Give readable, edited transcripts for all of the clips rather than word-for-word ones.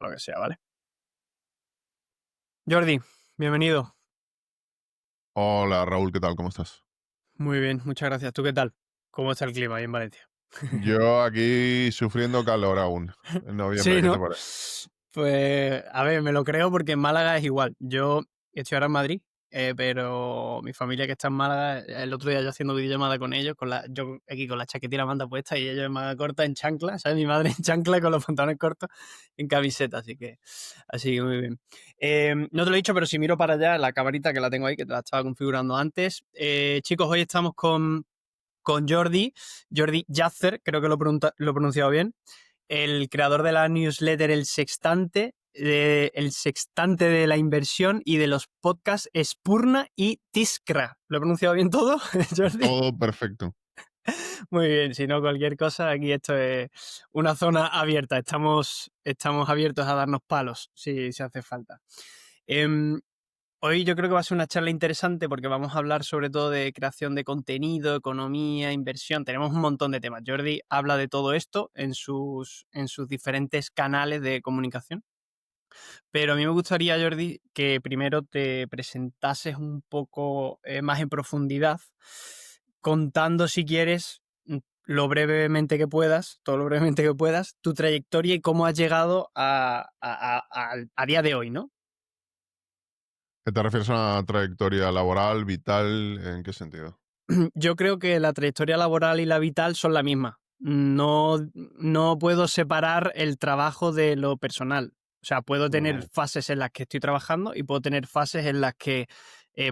lo que sea, ¿vale? Jordi, bienvenido. Hola Raúl, ¿qué tal? ¿Cómo estás? Muy bien, muchas gracias. ¿Tú qué tal? ¿Cómo está el clima ahí en Valencia? Yo aquí sufriendo calor aún, en noviembre, Sí, ¿qué te ¿no? parece? Pues, a ver, me lo creo porque en Málaga es igual. Yo estoy ahora en Madrid, pero mi familia que está en Málaga, el otro día yo haciendo videollamada con ellos, yo aquí con la chaquetita y la manta puesta y ellos en manga corta, en chancla, ¿sabes? Mi madre en chancla con los pantalones cortos, en camiseta, así que muy bien. No te lo he dicho, pero si miro para allá, la camarita que la tengo ahí, que te la estaba configurando antes. Chicos, hoy estamos con Jordi Yazzer, creo que lo he pronunciado bien, el creador de la newsletter El Sextante de la Inversión y de los podcasts Spurna y Tiskra. ¿Lo he pronunciado bien todo, Jordi? Todo perfecto. Muy bien, si no cualquier cosa, aquí esto es una zona abierta. Estamos abiertos a darnos palos si hace falta. Em, Hoy yo creo que va a ser una charla interesante porque vamos a hablar sobre todo de creación de contenido, economía, inversión. Tenemos un montón de temas. Jordi habla de todo esto en sus diferentes canales de comunicación. Pero a mí me gustaría, Jordi, que primero te presentases un poco más en profundidad, contando, si quieres, lo brevemente que puedas, todo lo brevemente que puedas, tu trayectoria y cómo has llegado a día de hoy, ¿no? ¿Qué te refieres a una trayectoria laboral, vital? ¿En qué sentido? Yo creo que la trayectoria laboral y la vital son la misma. No puedo separar el trabajo de lo personal. O sea, puedo tener Vale. fases en las que estoy trabajando y puedo tener fases en las que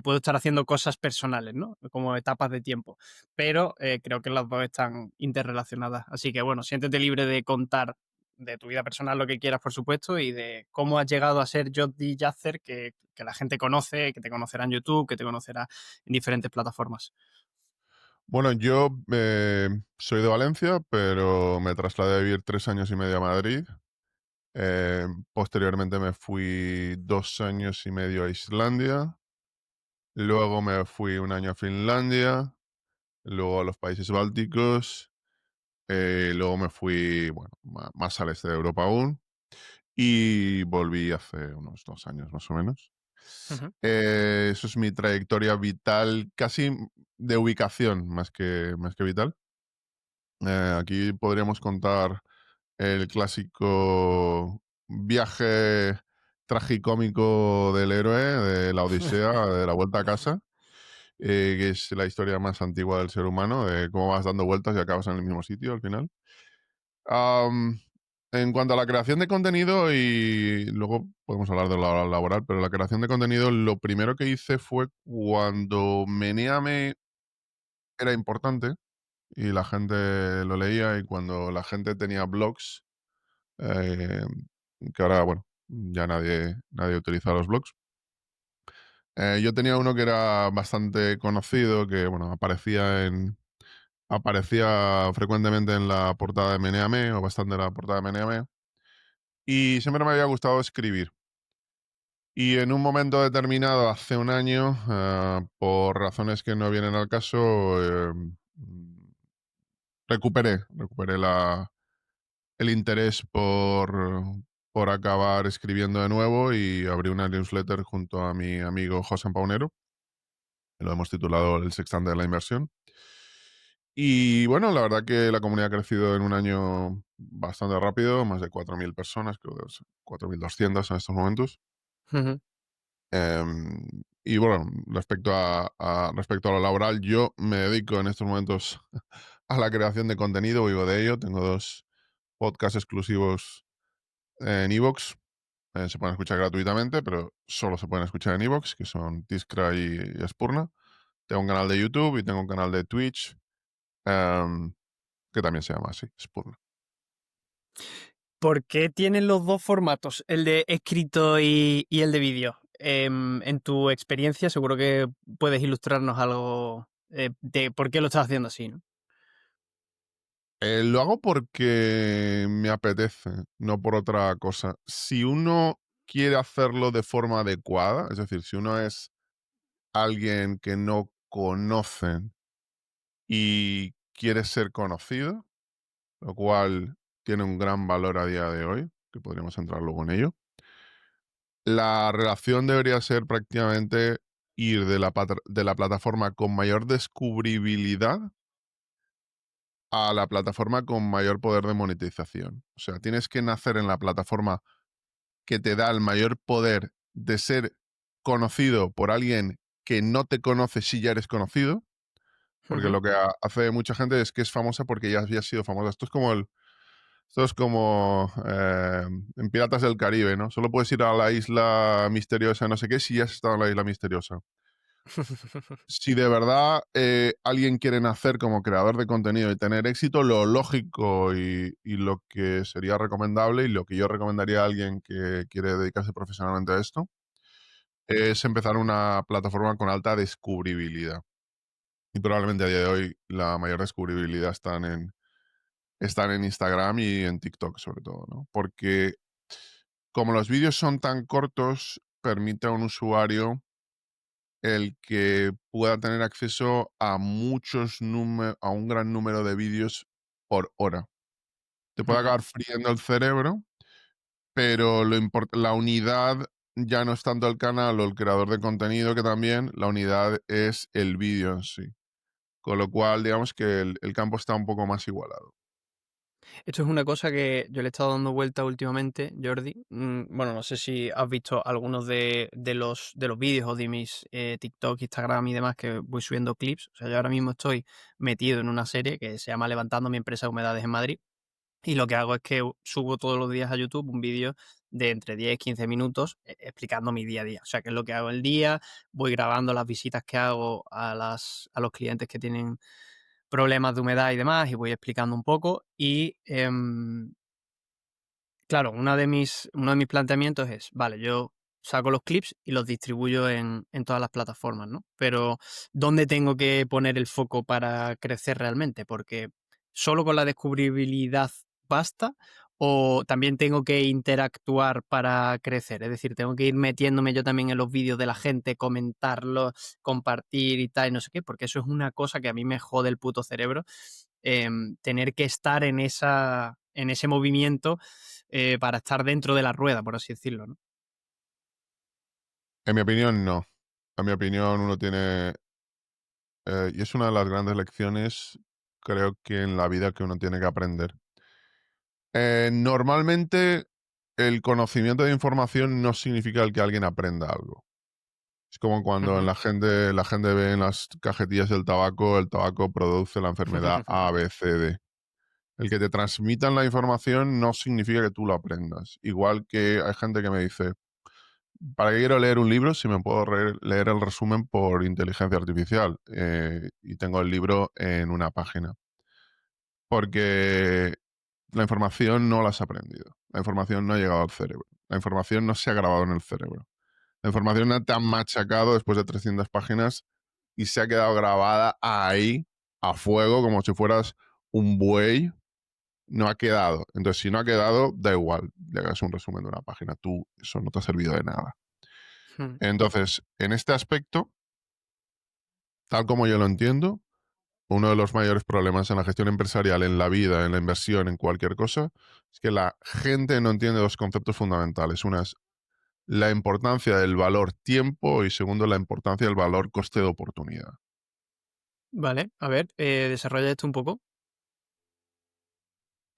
puedo estar haciendo cosas personales, ¿no? Como etapas de tiempo. Pero creo que las dos están interrelacionadas. Así que bueno, siéntete libre de contar de tu vida personal lo que quieras, por supuesto, y de cómo has llegado a ser Jordi Yazzer, que la gente conoce, que te conocerá en YouTube, que te conocerá en diferentes plataformas. Bueno, yo soy de Valencia, pero me trasladé a vivir 3 años y medio a Madrid. Posteriormente me fui 2 años y medio a Islandia. Luego me fui un año a Finlandia. Luego a los países bálticos. Luego me fui, bueno, más al este de Europa aún. Y volví hace unos 2 años más o menos. Ujú. Eso es mi trayectoria vital, casi de ubicación más que vital. Aquí podríamos contar el clásico viaje tragicómico del héroe, de la Odisea, de la vuelta a casa, que es la historia más antigua del ser humano, de cómo vas dando vueltas y acabas en el mismo sitio al final. Am, en cuanto a la creación de contenido, y luego podemos hablar de la laboral, pero la creación de contenido, lo primero que hice fue cuando Meneame era importante y la gente lo leía, y cuando la gente tenía blogs, eh, que ahora, bueno, ya nadie utiliza los blogs. Yo tenía uno que era bastante conocido, que bueno, aparecía frecuentemente en la portada de Meneame, o bastante en la portada de Meneame. Y siempre me había gustado escribir. Y en un momento determinado, hace un año, por razones que no vienen al caso, recuperé el interés por acabar escribiendo de nuevo, y abrí una newsletter junto a mi amigo José Paunero. Lo hemos titulado El Sextante de la Inversión. Y bueno, la verdad que la comunidad ha crecido en un año bastante rápido, más de 4.000 personas, creo que es 4.200 en estos momentos. Ujú. Y bueno, respecto a lo laboral, yo me dedico en estos momentos a la creación de contenido, vivo de ello. Tengo 2 podcasts exclusivos en iVoox. Se pueden escuchar gratuitamente, pero solo se pueden escuchar en iVoox, que son Tiskra y Spurna. Tengo un canal de YouTube y tengo un canal de Twitch, em, que también se llama así, Spurna. ¿Por qué tienen los dos formatos, el de escrito y el de vídeo? En tu experiencia, seguro que puedes ilustrarnos algo de por qué lo estás haciendo así, ¿no? Lo hago porque me apetece, no por otra cosa. Si uno quiere hacerlo de forma adecuada, es decir, si uno es alguien que no conocen y quiere ser conocido, lo cual tiene un gran valor a día de hoy. que podríamos entrar luego en ello. La relación debería ser prácticamente ir de la plataforma con mayor descubribilidad a la plataforma con mayor poder de monetización. O sea, tienes que nacer en la plataforma que te da el mayor poder de ser conocido por alguien que no te conoce si ya eres conocido, porque Ujú. lo que hace mucha gente es que es famosa porque ya había sido famosa. Esto es como en Piratas del Caribe, ¿no? Solo puedes ir a la isla misteriosa, no sé qué, si ya has estado en la isla misteriosa. Si de verdad alguien quiere nacer como creador de contenido y tener éxito, lo lógico y lo que sería recomendable y lo que yo recomendaría a alguien que quiere dedicarse profesionalmente a esto es empezar una plataforma con alta descubribilidad. Y probablemente a día de hoy la mayor descubribilidad están en Instagram y en TikTok sobre todo, ¿no? Porque como los vídeos son tan cortos, permite a un usuario el que pueda tener acceso a a un gran número de vídeos por hora. Te puede Mm. acabar friendo el cerebro, pero la unidad ya no es tanto el canal o el creador de contenido, que también la unidad es el vídeo en sí. Con lo cual, digamos que el campo está un poco más igualado. Esto es una cosa que yo le he estado dando vuelta últimamente, Jordi. Bueno, no sé si has visto algunos de los vídeos o de mis TikTok, Instagram y demás que voy subiendo clips. O sea, yo ahora mismo estoy metido en una serie que se llama Levantando mi empresa de humedades en Madrid. Y lo que hago es que subo todos los días a YouTube un vídeo de entre 10 y 15 minutos explicando mi día a día. O sea, qué es lo que hago el día, voy grabando las visitas que hago a los clientes que tienen problemas de humedad y demás, y voy explicando un poco. Y claro, uno de mis planteamientos es, vale, yo saco los clips y los distribuyo en todas las plataformas, ¿no? Pero, ¿dónde tengo que poner el foco para crecer realmente? Porque solo con la descubribilidad basta o también tengo que interactuar para crecer. Es decir, tengo que ir metiéndome yo también en los vídeos de la gente, comentarlos, compartir y tal, y no sé qué, porque eso es una cosa que a mí me jode el puto cerebro, tener que estar en ese movimiento para estar dentro de la rueda, por así decirlo, ¿no? En mi opinión, no. En mi opinión, uno tiene, y es una de las grandes lecciones, creo que en la vida que uno tiene que aprender. Normalmente, el conocimiento de información no significa el que alguien aprenda algo. Es como cuando Ujú. la gente ve en las cajetillas del tabaco, el tabaco produce la enfermedad A, B, C, D. El que te transmitan la información no significa que tú lo aprendas. Igual que hay gente que me dice, ¿para qué quiero leer un libro si me puedo leer el resumen por inteligencia artificial? Y tengo el libro en una página. Porque la información no la has aprendido. La información no ha llegado al cerebro. La información no se ha grabado en el cerebro. La información no te han machacado después de 300 páginas y se ha quedado grabada ahí, a fuego, como si fueras un buey. No ha quedado. Entonces, si no ha quedado, da igual. Le hagas un resumen de una página. Tú, eso no te ha servido de nada. Mm. Entonces, en este aspecto, tal como yo lo entiendo, uno de los mayores problemas en la gestión empresarial, en la vida, en la inversión, en cualquier cosa, es que la gente no entiende dos conceptos fundamentales. Una es la importancia del valor tiempo y segundo, la importancia del valor coste de oportunidad. Vale, a ver, desarrolla esto un poco.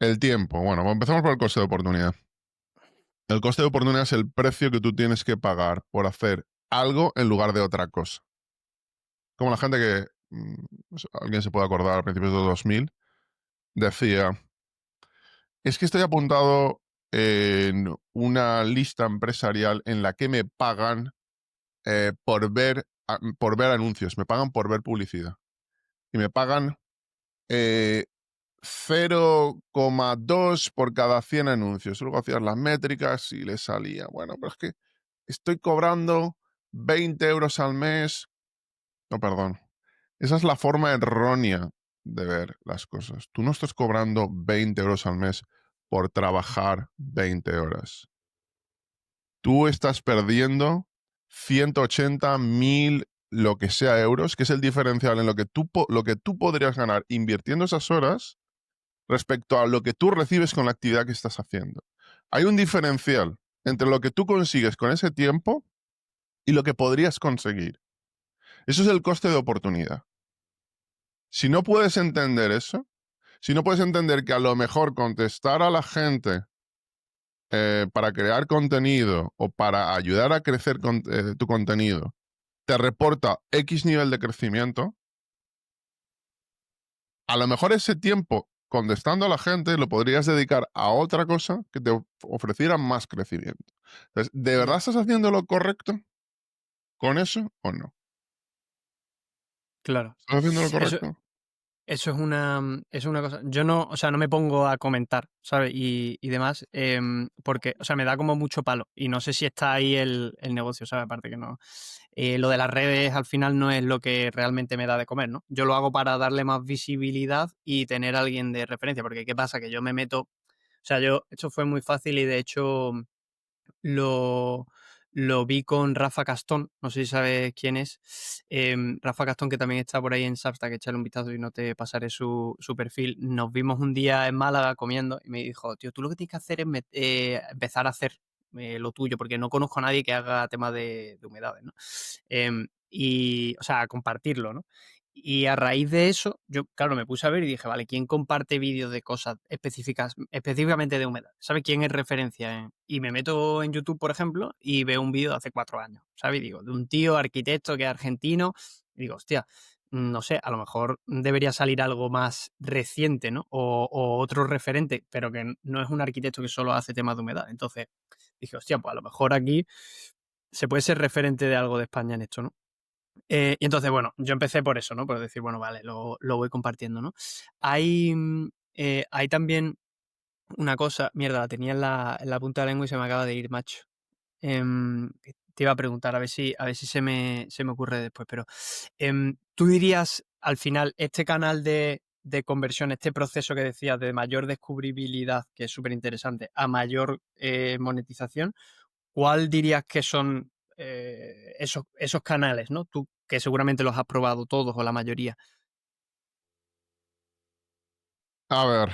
El tiempo, bueno, empezamos por el coste de oportunidad. El coste de oportunidad es el precio que tú tienes que pagar por hacer algo en lugar de otra cosa. Como la gente que, alguien se puede acordar a principios de 2000, decía, es que estoy apuntado en una lista empresarial en la que me pagan por ver anuncios, me pagan por ver publicidad. Y me pagan eh, 0,2 por cada 100 anuncios. Luego hacías las métricas y le salía, bueno, pero es que estoy cobrando 20 euros al mes. No, perdón. Esa es la forma errónea de ver las cosas. Tú no estás cobrando 20 euros al mes por trabajar 20 horas. Tú estás perdiendo 180, 1000, lo que sea euros, que es el diferencial en lo que tú podrías ganar invirtiendo esas horas respecto a lo que tú recibes con la actividad que estás haciendo. Hay un diferencial entre lo que tú consigues con ese tiempo y lo que podrías conseguir. Eso es el coste de oportunidad. Si no puedes entender eso, si no puedes entender que a lo mejor contestar a la gente para crear contenido o para ayudar a crecer tu contenido te reporta X nivel de crecimiento, a lo mejor ese tiempo contestando a la gente lo podrías dedicar a otra cosa que te ofreciera más crecimiento. Entonces, ¿de verdad Ya, estás haciendo lo correcto con eso o no? claro. ¿Estás haciendo lo Eso correcto? eso es una cosa yo no, o sea, no me pongo a comentar, ¿sabes? Y demás, porque, o sea, me da como mucho palo y no sé si está ahí el negocio, ¿sabes? Aparte que no lo de las redes al final no es lo que realmente me da de comer, ¿no? Yo lo hago para darle más visibilidad y tener a alguien de referencia, porque ¿qué pasa? Que yo me meto o sea, yo esto fue muy fácil y de hecho lo, lo vi con Rafa Castón, no sé si sabes quién es. Rafa Castón, que también está por ahí en Substack, echarle un vistazo y no te pasaré su perfil. Nos vimos un día en Málaga comiendo y me dijo, tío, tú lo que tienes que hacer es empezar a hacer lo tuyo, porque no conozco a nadie que haga temas de humedades, ¿no? Y, o sea, compartirlo, ¿no? Y a raíz de eso, yo, claro, me puse a ver y dije, vale, ¿quién comparte vídeos de cosas específicas, específicamente de humedad? ¿Sabe quién es referencia? Y me meto en YouTube, por ejemplo, y veo un vídeo de hace 4 años, ¿sabes? Y digo, de un tío arquitecto que es argentino, y digo, hostia, no sé, a lo mejor debería salir algo más reciente, ¿no? O otro referente, pero que no es un arquitecto que solo hace temas de humedad. Entonces dije, hostia, pues a lo mejor aquí se puede ser referente de algo de España en esto, ¿no? Y entonces, bueno, yo empecé por eso, ¿no? Por decir, bueno, vale, lo voy compartiendo, ¿no? Hay también una cosa, mierda, la tenía en la punta de la lengua y se me acaba de ir, macho. Te iba a preguntar, a ver si se me ocurre después, pero ¿tú dirías al final este canal de conversión, este proceso que decías de mayor descubribilidad, que es súper interesante, a mayor monetización, cuál dirías que son esos canales, ¿no? Tú que seguramente los has probado todos o la mayoría. A ver,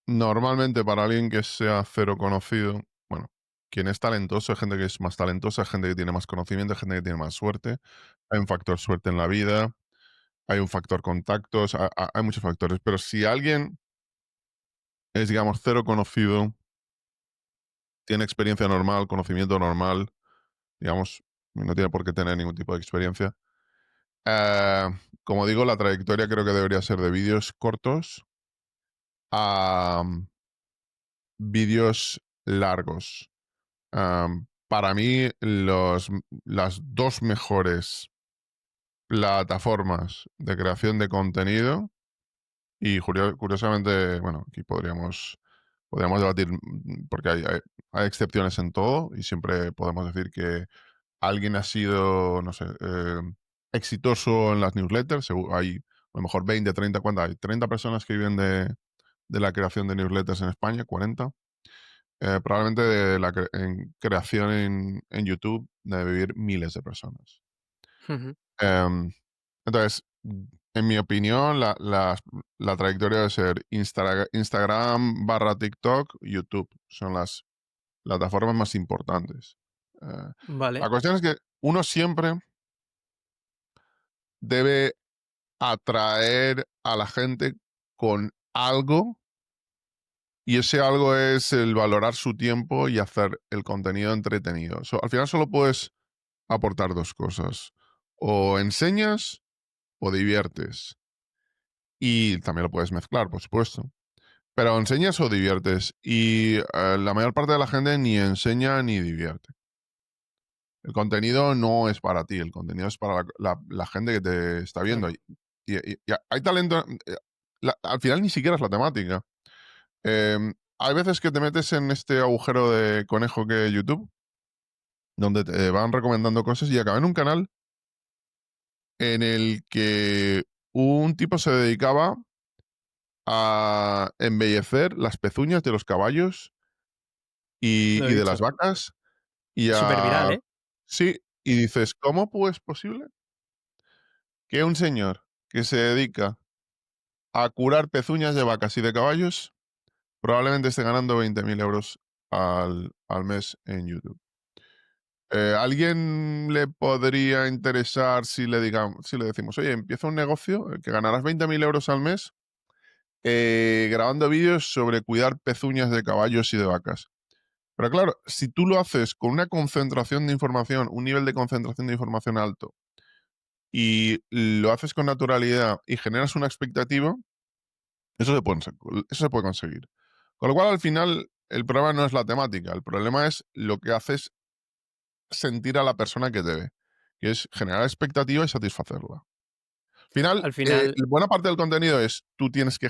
normalmente para alguien que sea cero conocido, bueno, quien es talentoso, hay gente que es más talentosa, hay gente que tiene más conocimiento, hay gente que tiene más suerte. Hay un factor suerte en la vida, hay un factor contactos, hay muchos factores. Pero si alguien es, digamos, cero conocido, tiene experiencia normal, conocimiento normal, digamos, no tiene por qué tener ningún tipo de experiencia. eh, Como digo, la trayectoria creo que debería ser de vídeos cortos a vídeos largos. Para mí, las dos mejores plataformas de creación de contenido, y curiosamente, bueno, aquí podríamos debatir, porque hay excepciones en todo, y siempre podemos decir que alguien ha sido, no sé, exitoso en las newsletters. Hay a lo mejor 20, 30, ¿cuánto hay? 30 personas que viven de la creación de newsletters en España, 40. Probablemente en creación en YouTube debe vivir miles de personas. Ujú. Em, entonces, en mi opinión, la trayectoria debe ser Instagram barra TikTok, YouTube. Son las plataformas más importantes. Eh, Vale, la cuestión es que uno siempre debe atraer a la gente con algo, y ese algo es el valorar su tiempo y hacer el contenido entretenido. Al final solo puedes aportar dos cosas. O enseñas o diviertes. Y también lo puedes mezclar, por supuesto. Pero enseñas o diviertes. Y la mayor parte de la gente ni enseña ni divierte. El contenido no es para ti, el contenido es para la gente que te está viendo. claro. Y hay talento. Al final ni siquiera es la temática. Hay veces que te metes en este agujero de conejo que es YouTube, donde te van recomendando cosas y acaba en un canal en el que un tipo se dedicaba a embellecer las pezuñas de los caballos Lo he y de visto. las vacas y Súper viral, a... ¿eh? Sí, y dices, ¿cómo pues posible que un señor que se dedica a curar pezuñas de vacas y de caballos probablemente esté ganando 20.000 euros al mes en YouTube. ¿Alguien le podría interesar si le decimos, oye, empieza un negocio que ganarás 20.000 euros al mes grabando vídeos sobre cuidar pezuñas de caballos y de vacas? Pero claro, si tú lo haces con una concentración de información, un nivel de concentración de información alto, y lo haces con naturalidad y generas una expectativa, eso se puede conseguir. Con lo cual, al final, el problema no es la temática, el problema es lo que haces sentir a la persona que te ve, que es generar expectativa y satisfacerla. Al final, Al final, buena parte del contenido es, tú tienes que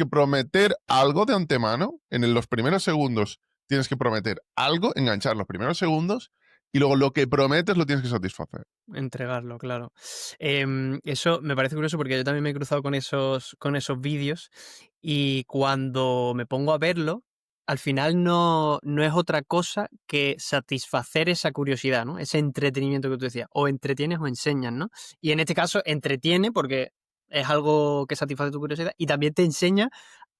prometer algo de antemano, los primeros segundos tienes que prometer algo, enganchar los primeros segundos, y luego lo que prometes lo tienes que satisfacer. entregarlo, claro. Eso me parece curioso porque yo también me he cruzado con esos vídeos y cuando me pongo a verlo, al final no es otra cosa que satisfacer esa curiosidad, ¿no? Ese entretenimiento que tú decías. O entretienes o enseñas, ¿no? Y en este caso entretiene porque es algo que satisface tu curiosidad y también te enseña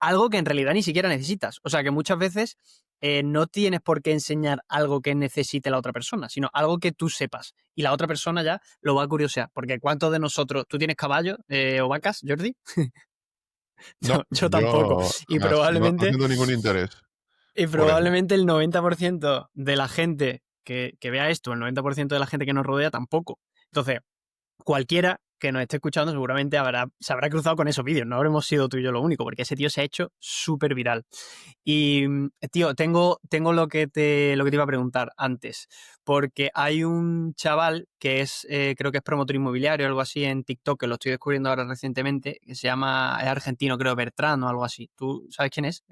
algo que en realidad ni siquiera necesitas. O sea que muchas veces no tienes por qué enseñar algo que necesite la otra persona, sino algo que tú sepas. Y la otra persona ya lo va a curiosear. Porque ¿cuántos de nosotros, tú tienes caballos o vacas, Jordi? No, Yo tampoco. yo Y jamás, no probablemente, siento ningún interés y por ello. probablemente el 90% de la gente que vea esto, el 90% de la gente que nos rodea tampoco. Entonces, cualquiera que nos esté escuchando seguramente se habrá cruzado con esos vídeos. No habremos sido tú y yo lo único, porque ese tío se ha hecho súper viral. Y, tío, tengo lo que te iba a preguntar antes, porque hay un chaval que es, creo que es promotor inmobiliario o algo así en TikTok, que lo estoy descubriendo ahora recientemente, que se llama, es argentino, creo, Bertrand o algo así. ¿Tú sabes quién es?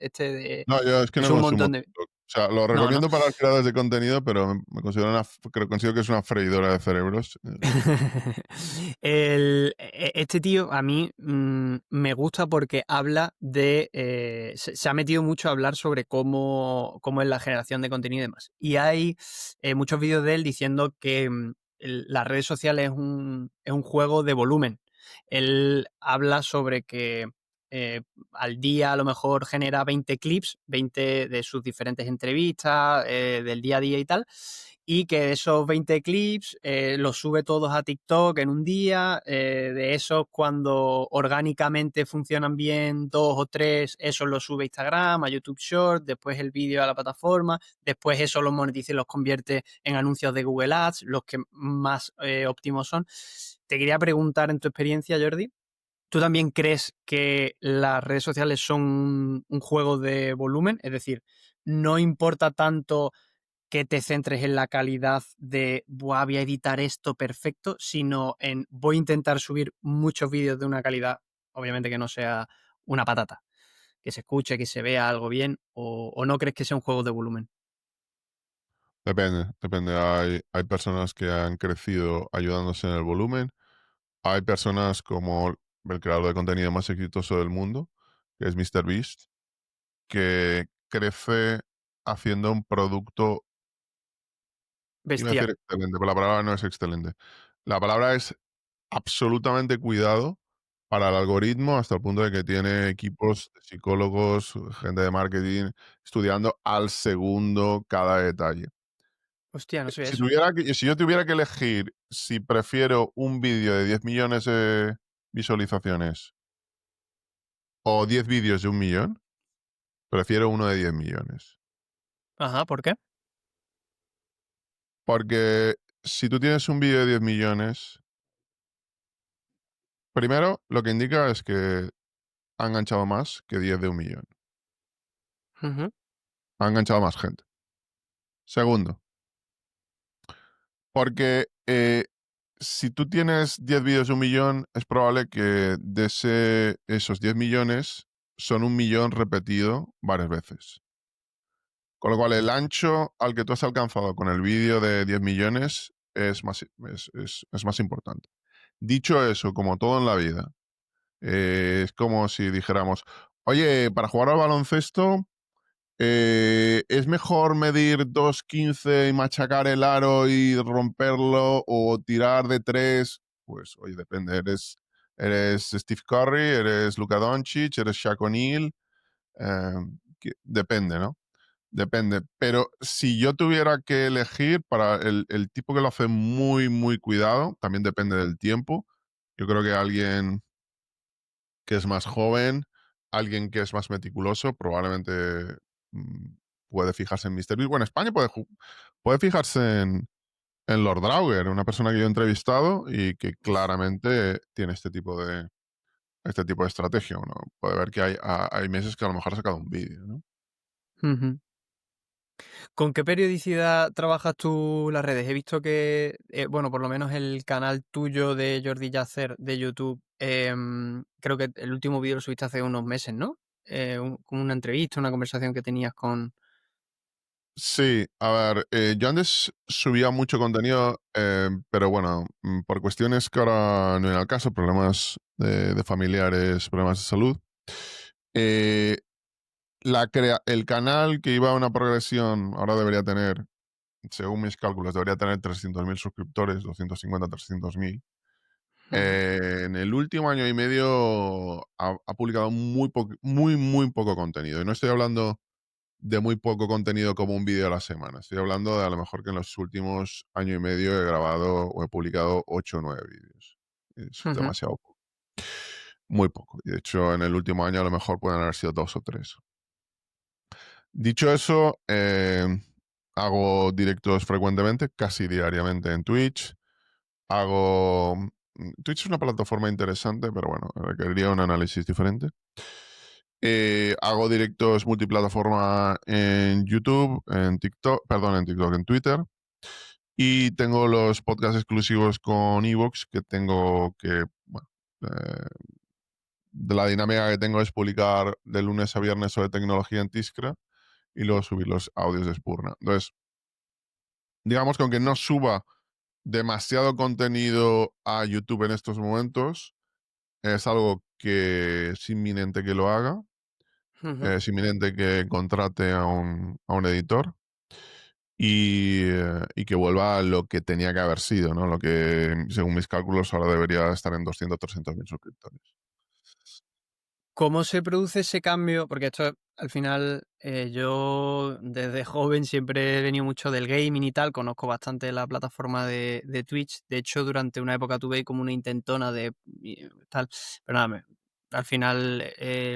No, yo es que Que no sube un consumo montón de... TikTok. O sea, lo No, ¿no? recomiendo para los creadores de contenido, pero considero que es una freidora de cerebros. Este tío a mí me gusta porque habla de... se ha metido mucho a hablar sobre cómo es la generación de contenido y demás. Y hay muchos vídeos de él diciendo que las redes sociales es un juego de volumen. Él habla sobre que eh, al día a lo mejor genera 20 clips, 20 de sus diferentes entrevistas, del día a día y tal, y que esos 20 clips los sube todos a TikTok en un día, de esos cuando orgánicamente funcionan bien dos o tres, esos los sube a Instagram, a YouTube Short, después el vídeo a la plataforma, después eso los monetiza y los convierte en anuncios de Google Ads, los que más óptimos son. Te quería preguntar en tu experiencia, Jordi, ¿tú también crees que las redes sociales son un juego de volumen? Es decir, no importa tanto que te centres en la calidad de voy a editar esto perfecto, sino en voy a intentar subir muchos vídeos de una calidad, obviamente que no sea una patata, que se escuche, que se vea algo bien, o no crees que sea un juego de volumen. Depende. Hay personas que han crecido ayudándose en el volumen. Hay personas como el creador de contenido más exitoso del mundo, que es MrBeast, que crece haciendo un producto, iba a decir Bestial. excelente, pero la palabra no es excelente. La palabra es absolutamente cuidado para el algoritmo, hasta el punto de que tiene equipos de psicólogos, gente de marketing, estudiando al segundo cada detalle. Hostia, no sé Si eso. si yo tuviera que elegir si prefiero un vídeo de 10 millones de visualizaciones o 10 vídeos de 1.000.000, prefiero uno de 10 millones. Ajá, ¿por qué? Porque si tú tienes un vídeo de 10 millones, primero lo que indica es que ha enganchado más que 10 de 1.000.000. Ujú. Ha enganchado más gente. Segundo, porque si tú tienes 10 vídeos de 1.000.000, es probable que esos 10 millones son 1.000.000 repetido varias veces. Con lo cual, el ancho al que tú has alcanzado con el vídeo de 10 millones es más importante. Dicho eso, como todo en la vida, es como si dijéramos, oye, para jugar al baloncesto, ¿es mejor medir 2,15 y machacar el aro y romperlo o tirar de tres? Pues, oye, depende. ¿Eres Steve Curry? ¿Eres Luka Doncic? ¿Eres Shaq O'Neal? Depende, ¿no? Depende. Pero si yo tuviera que elegir para el tipo que lo hace muy, muy cuidado, también depende del tiempo. Yo creo que alguien que es más joven, alguien que es más meticuloso, probablemente mm, puede fijarse en Mr. Beast. Bueno, España puede fijarse en Lord Drauger, una persona que yo he entrevistado y que claramente tiene este tipo de estrategia. Uno puede ver que hay meses que a lo mejor ha sacado un vídeo, ¿no? Ujú. ¿Con qué periodicidad trabajas tú las redes? He visto que, bueno, por lo menos el canal tuyo de Jordi Yacer de YouTube, creo que el último vídeo lo subiste hace unos meses, ¿no? Como una entrevista, una conversación que tenías con... Sí, a ver, yo antes subía mucho contenido, pero bueno, por cuestiones que ahora no vienen al caso, problemas de familiares, problemas de salud, eh, el canal que iba a una progresión ahora debería tener, según mis cálculos, debería tener 300.000 suscriptores, 250, 300.000. Ujú, En el último año y medio ha publicado muy, muy poco contenido. Y no estoy hablando de muy poco contenido como un vídeo a la semana. Estoy hablando de a lo mejor que en los últimos año y medio he grabado o he publicado 8 o 9 vídeos. Es ujú. demasiado poco. Muy poco. Y de hecho, en el último año a lo mejor pueden haber sido 2 o 3. Dicho eso, hago directos frecuentemente, casi diariamente en Twitch. Twitch es una plataforma interesante, pero bueno, requeriría un análisis diferente. Hago directos multiplataforma en YouTube, en TikTok, perdón, en TikTok, en Twitter. Y tengo los podcasts exclusivos con Evox, que tengo que, bueno, eh, de la dinámica que tengo es publicar de lunes a viernes sobre tecnología en Tiscra y luego subir los audios de Spurna. Entonces, digamos que aunque no suba demasiado contenido a YouTube en estos momentos, es algo que es inminente que lo haga, Ujú. es inminente que contrate a un editor y que vuelva a lo que tenía que haber sido, ¿no? Lo que, según mis cálculos, ahora debería estar en 200, 300.000 suscriptores. ¿Cómo se produce ese cambio? Porque esto al final, yo desde joven siempre he venido mucho del gaming y tal, conozco bastante la plataforma de Twitch. De hecho, durante una época tuve ahí como una intentona de tal, pero nada, al final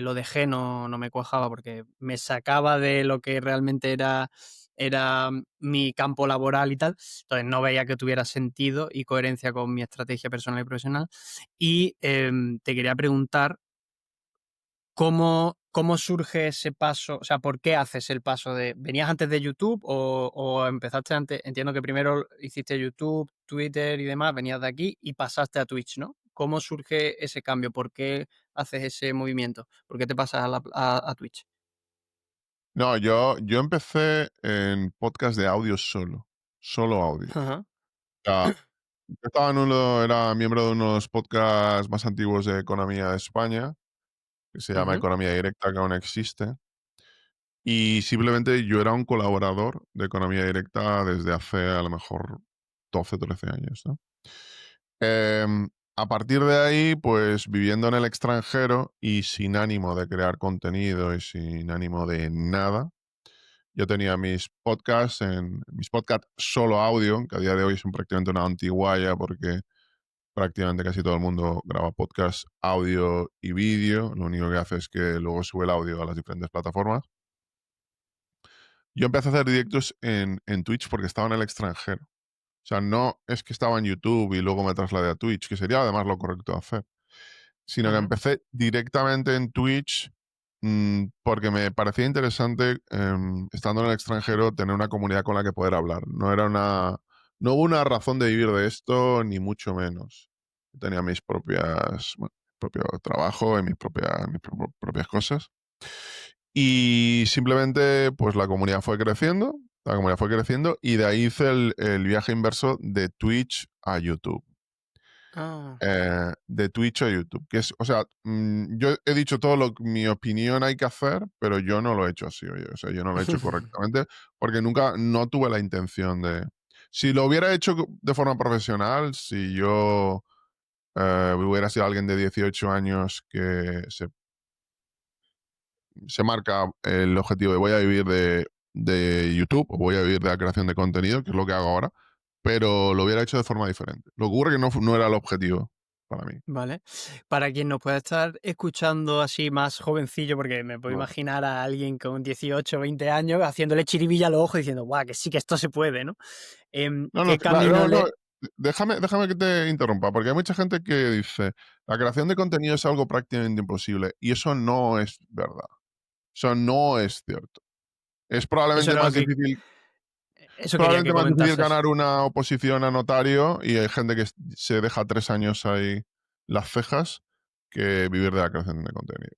lo dejé, no me cuajaba porque me sacaba de lo que realmente era mi campo laboral y tal. Entonces no veía que tuviera sentido y coherencia con mi estrategia personal y profesional. Y te quería preguntar ¿cómo surge ese paso? O sea, ¿por qué haces el paso de venías antes de YouTube o empezaste antes? Entiendo que primero hiciste YouTube, Twitter y demás, venías de aquí y pasaste a Twitch, ¿no? ¿Cómo surge ese cambio? ¿Por qué haces ese movimiento? ¿Por qué te pasas a Twitch? No, yo empecé en podcast de audio solo audio. Ajá. O sea, yo era miembro de unos podcasts más antiguos de economía de España, que se llama Ujú, Economía Directa, que aún existe. Y simplemente yo era un colaborador de Economía Directa desde hace a lo mejor 12, 13 años, ¿no? A partir de ahí, pues viviendo en el extranjero y sin ánimo de crear contenido y sin ánimo de nada, yo tenía mis podcasts solo audio, que a día de hoy son prácticamente una antiguaya porque prácticamente casi todo el mundo graba podcast audio y vídeo. Lo único que hace es que luego sube el audio a las diferentes plataformas. Yo empecé a hacer directos en Twitch porque estaba en el extranjero. O sea, no es que estaba en YouTube y luego me trasladé a Twitch, que sería además lo correcto de hacer, sino que ujú. empecé directamente en Twitch porque me parecía interesante, estando en el extranjero, tener una comunidad con la que poder hablar. No hubo una razón de vivir de esto, ni mucho menos. Tenía bueno, propio trabajo y mis propias cosas. Y simplemente, pues la comunidad fue creciendo y de ahí hice el viaje inverso de Twitch a YouTube. Ah. De Twitch a YouTube. O sea, yo he dicho todo lo que mi opinión hay que hacer, pero yo no lo he hecho así, oye. O sea, yo no lo he hecho correctamente porque no tuve la intención de. Si lo hubiera hecho de forma profesional, si yo hubiera sido alguien de 18 años se marca el objetivo de voy a vivir de YouTube o voy a vivir de la creación de contenido, que es lo que hago ahora, pero lo hubiera hecho de forma diferente. Lo que ocurre es que no era el objetivo para mí. Vale. Para quien nos pueda estar escuchando así más jovencillo, porque me puedo Claro. imaginar a alguien con 18 o 20 años haciéndole chiribilla a los ojos diciendo, guau, que sí que esto se puede, ¿no? No, no, ¿Qué camino no, le...? déjame que te interrumpa, porque hay mucha gente que dice, la creación de contenido es algo prácticamente imposible, y eso no es verdad. Eso no es cierto. Es Eso probablemente era lo más que... difícil Eso quería que probablemente más difícil comentases. ganar una oposición a notario, y hay gente que se deja 3 años ahí las cejas, que vivir de la creación de contenido.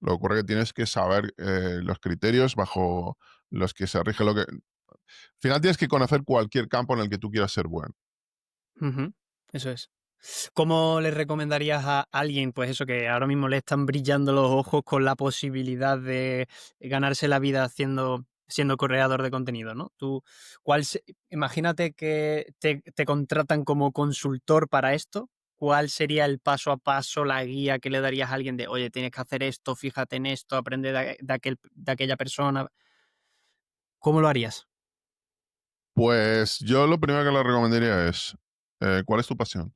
Lo que ocurre es que tienes que saber, los criterios bajo los que se rige lo que al final tienes que conocer cualquier campo en el que tú quieras ser bueno. Ujú, eso es. ¿Cómo le recomendarías a alguien, pues eso, que ahora mismo le están brillando los ojos con la posibilidad de ganarse la vida siendo creador de contenido, ¿no? Tú, imagínate que te contratan como consultor para esto. ¿Cuál sería el paso a paso, la guía que le darías a alguien de, oye, tienes que hacer esto, fíjate en esto, aprende de aquella persona? ¿Cómo lo harías? Pues yo lo primero que le recomendaría es, ¿cuál es tu pasión?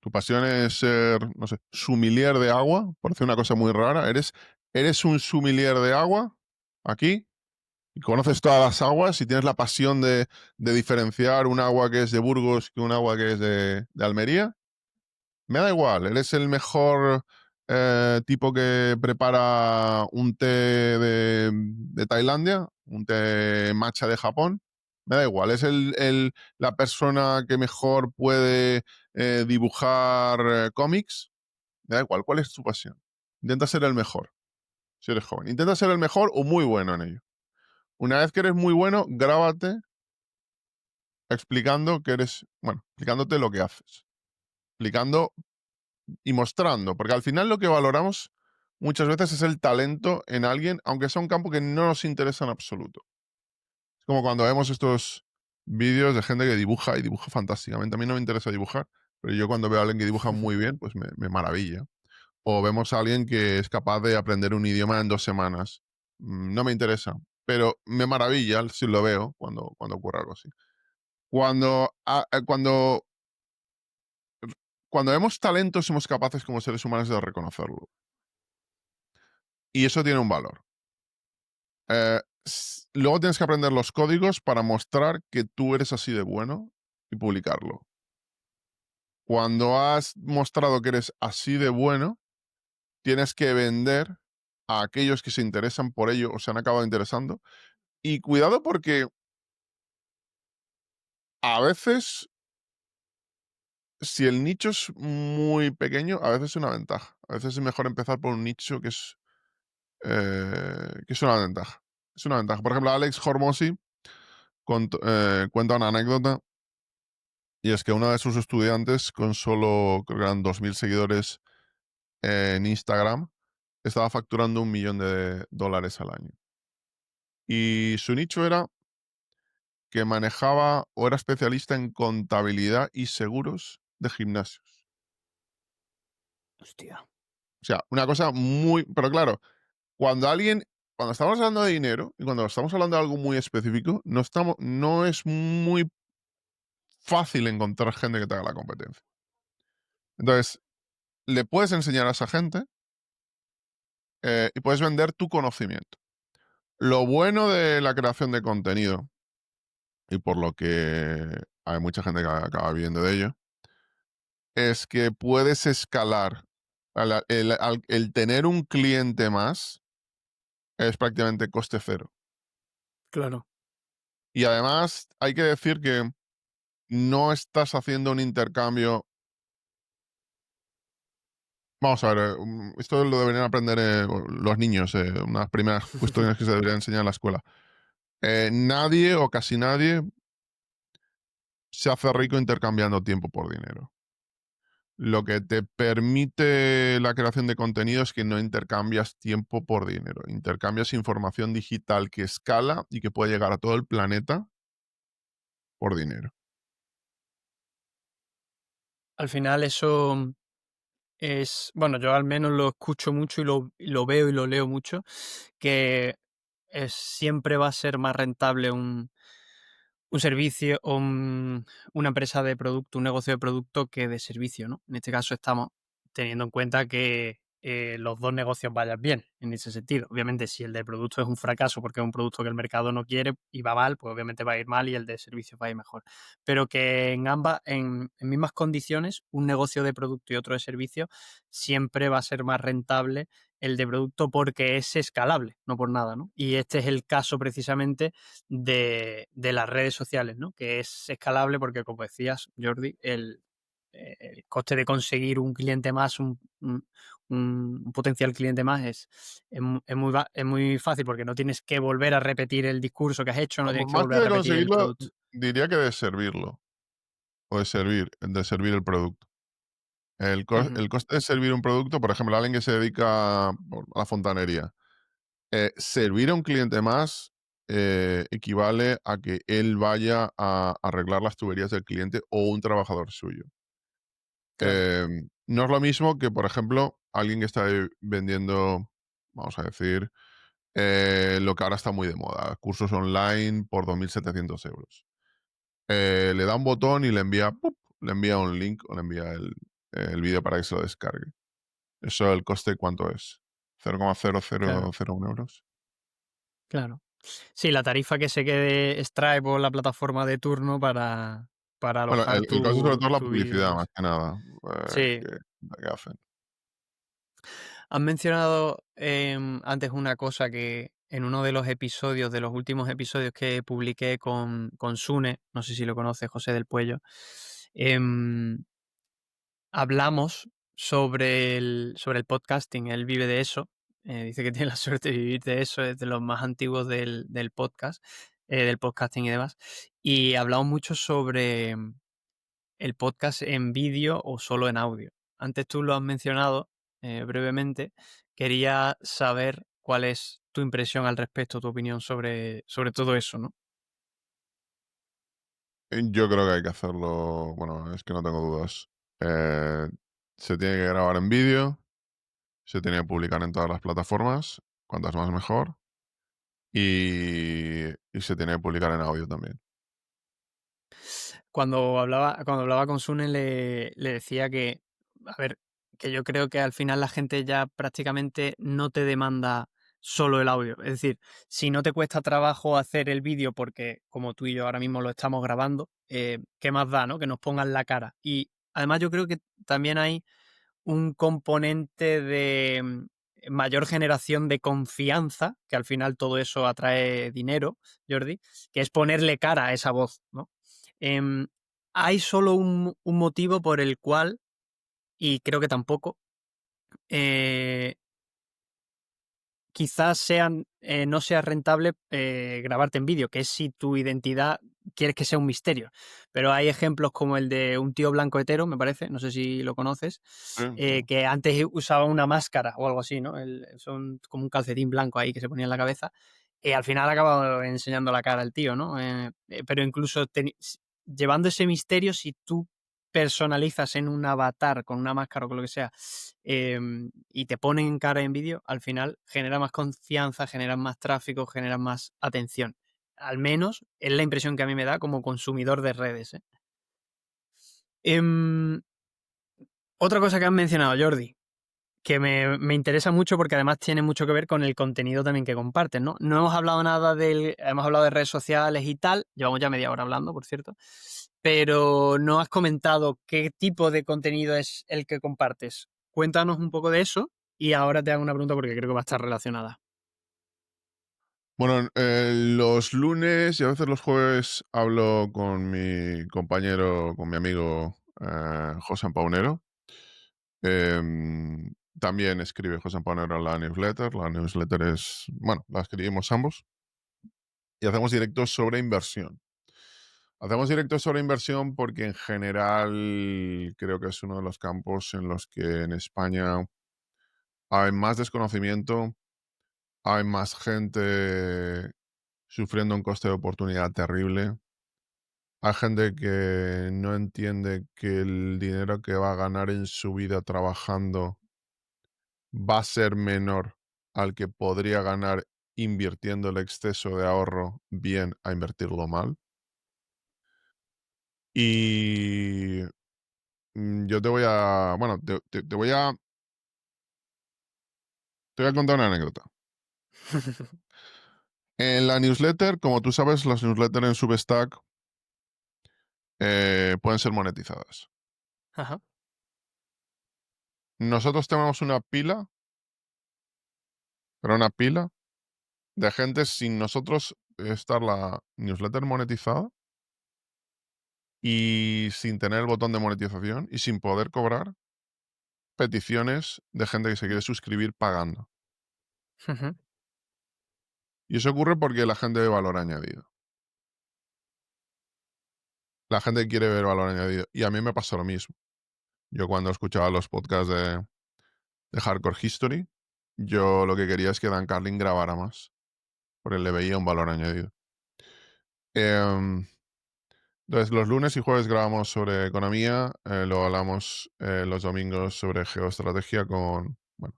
¿Tu pasión es ser, no sé, sommelier de agua? Parece una cosa muy rara. ¿Eres un sommelier de agua aquí? Y conoces todas las aguas y tienes la pasión de diferenciar un agua que es de Burgos que un agua que es de Almería. Me da igual, eres el mejor tipo que prepara un té de Tailandia, un té matcha de Japón. Me da igual, es la persona que mejor puede dibujar cómics. Me da igual, ¿cuál es tu pasión? Intenta ser el mejor, si eres joven. Intenta ser el mejor o muy bueno en ello. Una vez que eres muy bueno, grábate explicando que eres, bueno, explicándote lo que haces, explicando y mostrando, porque al final lo que valoramos muchas veces es el talento en alguien, aunque sea un campo que no nos interesa en absoluto. Es como cuando vemos estos vídeos de gente que dibuja y dibuja fantásticamente. A mí no me interesa dibujar, pero yo cuando veo a alguien que dibuja muy bien, pues me maravilla. O vemos a alguien que es capaz de aprender un idioma en 2 semanas. No me interesa, pero me maravilla si lo veo cuando ocurre algo así. Cuando, cuando vemos talento, somos capaces como seres humanos de reconocerlo. Y eso tiene un valor. Luego tienes que aprender los códigos para mostrar que tú eres así de bueno y publicarlo. Cuando has mostrado que eres así de bueno, tienes que vender a aquellos que se interesan por ello o se han acabado interesando. Y cuidado porque a veces, si el nicho es muy pequeño, a veces es una ventaja. A veces es mejor empezar por un nicho que es una ventaja. Es una ventaja. Por ejemplo, Alex Hormozzi cuenta una anécdota. Y es que uno de sus estudiantes, con solo, creo que eran 2.000 seguidores en Instagram, estaba facturando $1.000.000 al año. Y su nicho era que manejaba o era especialista en contabilidad y seguros de gimnasios. Hostia. O sea, una cosa muy... Pero claro, cuando estamos hablando de dinero y cuando estamos hablando de algo muy específico, no es muy fácil encontrar gente que te haga la competencia. Entonces, le puedes enseñar a esa gente y puedes vender tu conocimiento. Lo bueno de la creación de contenido, y por lo que hay mucha gente que acaba viviendo de ello, es que puedes escalar. El tener un cliente más es prácticamente coste cero. Claro. Y además hay que decir que no estás haciendo un intercambio. Vamos a ver, esto lo deberían aprender los niños, unas primeras cuestiones que se deberían enseñar en la escuela. Nadie o casi nadie se hace rico intercambiando tiempo por dinero. Lo que te permite la creación de contenido es que no intercambias tiempo por dinero, intercambias información digital que escala y que puede llegar a todo el planeta por dinero. Al final eso bueno, yo al menos lo escucho mucho y lo veo y lo leo mucho, que siempre va a ser más rentable un servicio o una empresa de producto, un negocio de producto que de servicio, ¿no? En este caso estamos teniendo en cuenta que los dos negocios vayan bien en ese sentido. Obviamente, si el de producto es un fracaso porque es un producto que el mercado no quiere y va mal, pues obviamente va a ir mal y el de servicio va a ir mejor. Pero que en ambas, en mismas condiciones, un negocio de producto y otro de servicio, siempre va a ser más rentable el de producto porque es escalable, no por nada, ¿no? Y este es el caso precisamente de las redes sociales, ¿no? Que es escalable porque, como decías, Jordi, el coste de conseguir un cliente más, un potencial cliente más, es muy fácil porque no tienes que volver a repetir el discurso que has hecho, no tienes que Más que volver a de repetir el conseguirlo, producto. diría que de servirlo, o de servir el producto. Ujú, El coste de servir un producto, por ejemplo, alguien que se dedica a la fontanería, servir a un cliente más, equivale a que él vaya a arreglar las tuberías del cliente o un trabajador suyo. claro, No es lo mismo que, por ejemplo, alguien que está vendiendo, vamos a decir, lo que ahora está muy de moda, cursos online por 2.700 euros. Le da un botón y le envía, ¡pup!, le envía un link o le envía el vídeo para que se lo descargue. ¿Eso el coste cuánto es? claro, 0,0001 euros. claro. Sí, la tarifa que se quede Stripe o la plataforma de turno para Bueno, alojar el coste sobre todo es la tu vídeo y publicidad, más demás. que nada, Sí. que hacen. Has mencionado antes una cosa que en uno de los episodios, de los últimos episodios que publiqué con Sune, no sé si lo conoces, José del Puello, em, hablamos sobre el podcasting. Él vive de eso. Dice que tiene la suerte de vivir de eso, es de los más antiguos del podcast, del podcasting y demás. Y hablamos mucho sobre el podcast en vídeo o solo en audio. Antes tú lo has mencionado brevemente. Quería saber cuál es tu impresión al respecto, tu opinión sobre todo eso, ¿no? Yo creo que hay que hacerlo, bueno, es que no tengo dudas. Eh, Se tiene que grabar en vídeo, se tiene que publicar en todas las plataformas, cuantas más mejor, y se tiene que publicar en audio también. Cuando hablaba con Sune le decía que, a ver, que yo creo que al final la gente ya prácticamente no te demanda solo el audio. Es decir, si no te cuesta trabajo hacer el vídeo porque como tú y yo ahora mismo lo estamos grabando, ¿qué más da, no? Que nos pongan la cara. Y además yo creo que también hay un componente de mayor generación de confianza, que al final todo eso atrae dinero, Jordi, que es ponerle cara a esa voz, ¿no? Em, Hay solo un motivo por el cual, y creo que tampoco, eh, quizás no sea rentable grabarte en vídeo, que es si tu identidad quieres que sea un misterio. Pero hay ejemplos como el de un tío blanco hetero, me parece, no sé si lo conoces, Sí, sí. que antes usaba una máscara o algo así, ¿no? Son como un calcetín blanco ahí que se ponía en la cabeza. Y al final acaba enseñando la cara al tío, ¿no? Pero incluso llevando ese misterio, si tú personalizas en un avatar con una máscara o con lo que sea, y te ponen cara en vídeo, al final genera más confianza, generas más tráfico, generas más atención. Al menos es la impresión que a mí me da como consumidor de redes, ¿eh? Em, Otra cosa que has mencionado, Jordi, que me interesa mucho porque además tiene mucho que ver con el contenido también que compartes, ¿no? No hemos hablado nada hemos hablado de redes sociales y tal, llevamos ya media hora hablando, por cierto, pero no has comentado qué tipo de contenido es el que compartes. Cuéntanos un poco de eso y ahora te hago una pregunta porque creo que va a estar relacionada. Bueno, los lunes y a veces los jueves hablo con mi compañero, con mi amigo José Paunero. También escribe José Paunero la newsletter. La newsletter es, bueno, la escribimos ambos y hacemos directos sobre inversión. Hacemos directos sobre inversión porque en general creo que es uno de los campos en los que en España hay más desconocimiento, hay más gente sufriendo un coste de oportunidad terrible. hay gente que no entiende que el dinero que va a ganar en su vida trabajando va a ser menor al que podría ganar invirtiendo el exceso de ahorro bien a invertirlo mal. Y yo te voy a, bueno, te voy a contar una anécdota. En la newsletter, como tú sabes, las newsletters en Substack pueden ser monetizadas. Ajá. Nosotros tenemos una pila, pero una pila de gente sin nosotros estar la newsletter monetizada y sin tener el botón de monetización y sin poder cobrar peticiones de gente que se quiere suscribir pagando. Ujú, Y eso ocurre porque la gente ve valor añadido. La gente quiere ver valor añadido. Y a mí me pasó lo mismo. Yo cuando escuchaba los podcasts de Hardcore History, yo lo que quería es que Dan Carlin grabara más, porque le veía un valor añadido. Em, entonces, los lunes y jueves grabamos sobre economía, luego hablamos los domingos sobre geoestrategia con, bueno,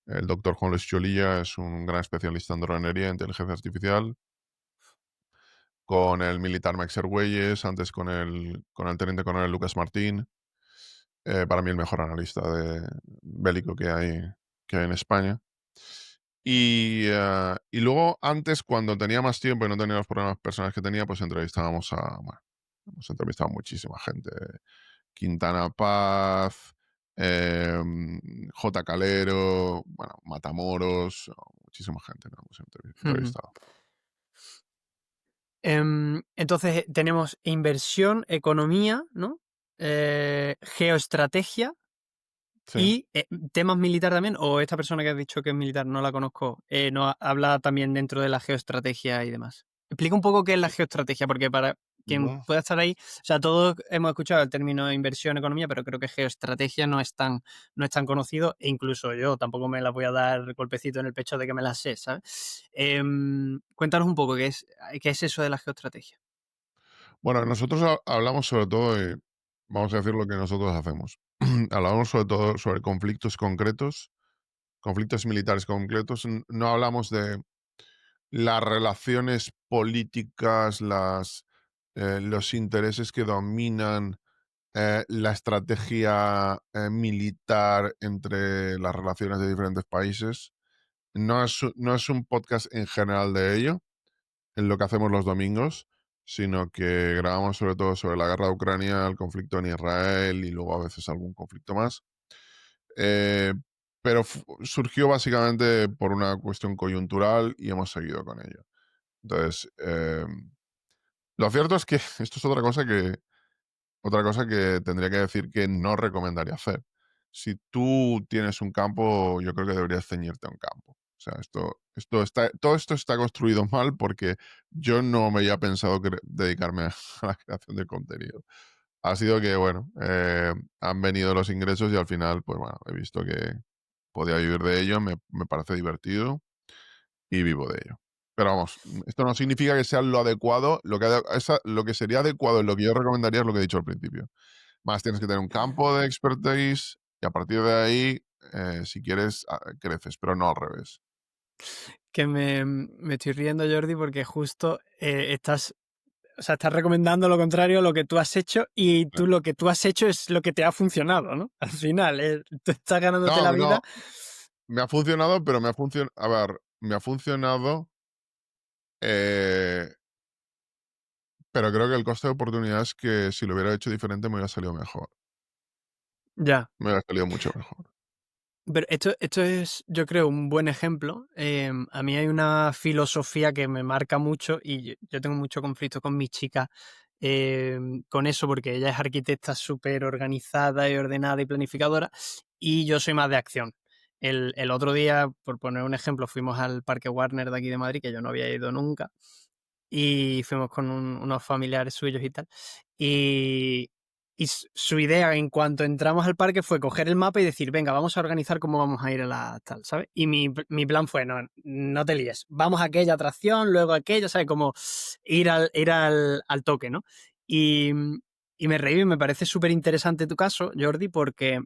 el doctor Juan Luis Cholilla, es un gran especialista en dronería e inteligencia artificial, con el militar Max Argüelles, antes con el teniente coronel Lucas Martín, para mí el mejor analista bélico que hay en España. Y luego, antes, cuando tenía más tiempo y no tenía los problemas personales que tenía, pues entrevistábamos bueno, hemos entrevistado a muchísima gente. Quintana Paz, J. Calero, bueno, Matamoros, muchísima gente ¿no? Hemos ujú. entrevistado. Entonces tenemos inversión, economía, ¿no? Geoestrategia Sí. y temas militar también, o esta persona que has dicho que es militar, no la conozco, no habla también dentro de la geoestrategia y demás. Explica un poco qué es la geoestrategia, porque para quien Bueno, pueda estar ahí, o sea, todos hemos escuchado el término inversión, economía, pero creo que geoestrategia no es tan conocido, e incluso yo tampoco me la voy a dar golpecito en el pecho de que me la sé, ¿sabes? Cuéntanos un poco qué es eso de la geoestrategia. bueno, nosotros hablamos sobre todo de, vamos a decir lo que nosotros hacemos. Hablamos sobre todo sobre conflictos concretos, conflictos militares concretos. No hablamos de las relaciones políticas, los intereses que dominan la estrategia militar entre las relaciones de diferentes países. No es un podcast en general de ello, en lo que hacemos los domingos, sino que grabamos sobre todo sobre la guerra de Ucrania, el conflicto en Israel y luego a veces algún conflicto más. Eh, pero surgió básicamente por una cuestión coyuntural y hemos seguido con ello. Entonces, lo cierto es que esto es otra cosa que tendría que decir que no recomendaría hacer. Si tú tienes un campo, yo creo que deberías ceñirte a un campo. O sea, todo esto está construido mal porque yo no me había pensado dedicarme a la creación de contenido. Ha sido que, bueno, han venido los ingresos y al final, pues bueno, he visto que podía vivir de ello, me parece divertido y vivo de ello. Pero vamos, esto no significa que sea lo adecuado, lo que sería adecuado, lo que yo recomendaría es lo que he dicho al principio. Más tienes que tener un campo de expertise y a partir de ahí, si quieres, creces, pero no al revés. Que me estoy riendo, Jordi, porque justo o sea, estás recomendando lo contrario a lo que tú has hecho y Eh, tú lo que tú has hecho es lo que te ha funcionado, ¿no? Al final, tú estás ganándote la No, vida. no, me ha funcionado, pero a ver, me ha funcionado, eh, pero creo que el coste de oportunidad es que si lo hubiera hecho diferente me hubiera salido mejor. Ya. Me hubiera salido mucho mejor. Pero esto es, yo creo, un buen ejemplo. A mí hay una filosofía que me marca mucho y yo tengo mucho conflicto con mi chica con eso, porque ella es arquitecta súper organizada y ordenada y planificadora, y yo soy más de acción. El otro día, por poner un ejemplo, fuimos al Parque Warner de aquí de Madrid, que yo no había ido nunca, y fuimos con unos familiares suyos y tal. Y, y su idea en cuanto entramos al parque fue coger el mapa y decir, venga, vamos a organizar cómo vamos a ir a la tal, ¿sabes? Y mi plan fue, no, no te líes, vamos a aquella atracción, luego a aquella, ¿sabes? Como ir al toque, ¿no? Y, y me reí, y me parece súper interesante tu caso, Jordi, porque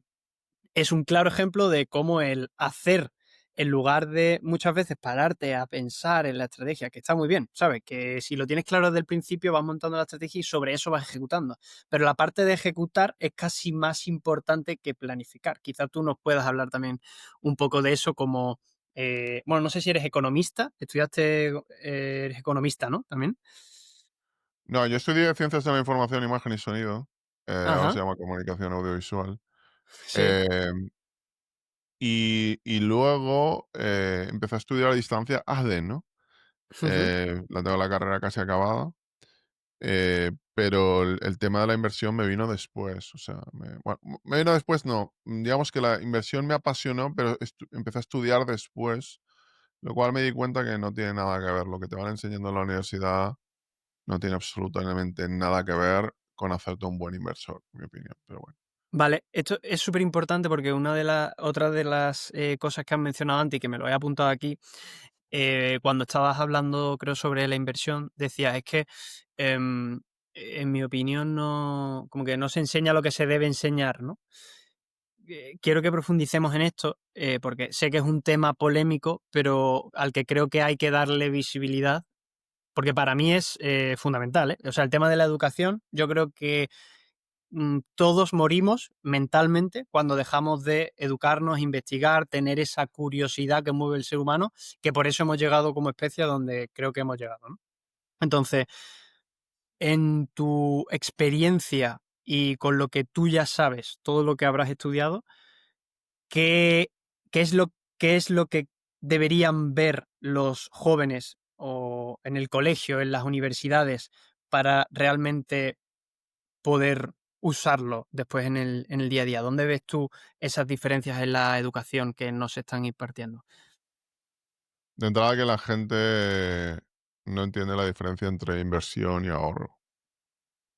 es un claro ejemplo de cómo el hacer, en lugar de muchas veces pararte a pensar en la estrategia, que está muy bien, ¿sabes? Que si lo tienes claro desde el principio vas montando la estrategia y sobre eso vas ejecutando. Pero la parte de ejecutar es casi más importante que planificar. Quizá tú nos puedas hablar también un poco de eso como, bueno, no sé si eres economista, estudiaste, eres economista, ¿no? También. No, yo estudié Ciencias de la Información, Imagen y Sonido, ahora Ajá, se llama Comunicación Audiovisual. sí, Em, y luego empecé a estudiar a distancia ADE, ¿no? ujú. La tengo la carrera casi acabada, pero el tema de la inversión me vino después. O sea, bueno, me vino después, no. Digamos que la inversión me apasionó, pero empecé a estudiar después, lo cual me di cuenta que no tiene nada que ver. Lo que te van enseñando en la universidad no tiene absolutamente nada que ver con hacerte un buen inversor, en mi opinión. Pero bueno. Vale, esto es súper importante porque una de las, otra de las cosas que has mencionado antes y que me lo he apuntado aquí, cuando estabas hablando, creo, sobre la inversión, decías, es que em, en mi opinión no, como que no se enseña lo que se debe enseñar, ¿no? Quiero que profundicemos en esto, porque sé que es un tema polémico, pero al que creo que hay que darle visibilidad, porque para mí es fundamental, ¿eh? O sea, el tema de la educación, yo creo que todos morimos mentalmente cuando dejamos de educarnos, investigar, tener esa curiosidad que mueve el ser humano, que por eso hemos llegado como especie a donde creo que hemos llegado, ¿no? Entonces, en tu experiencia y con lo que tú ya sabes, todo lo que habrás estudiado, ¿qué, qué es lo que deberían ver los jóvenes o en el colegio, en las universidades, para realmente poder usarlo después en el día a día? ¿Dónde ves tú esas diferencias en la educación que nos están impartiendo? De entrada que la gente no entiende la diferencia entre inversión y ahorro.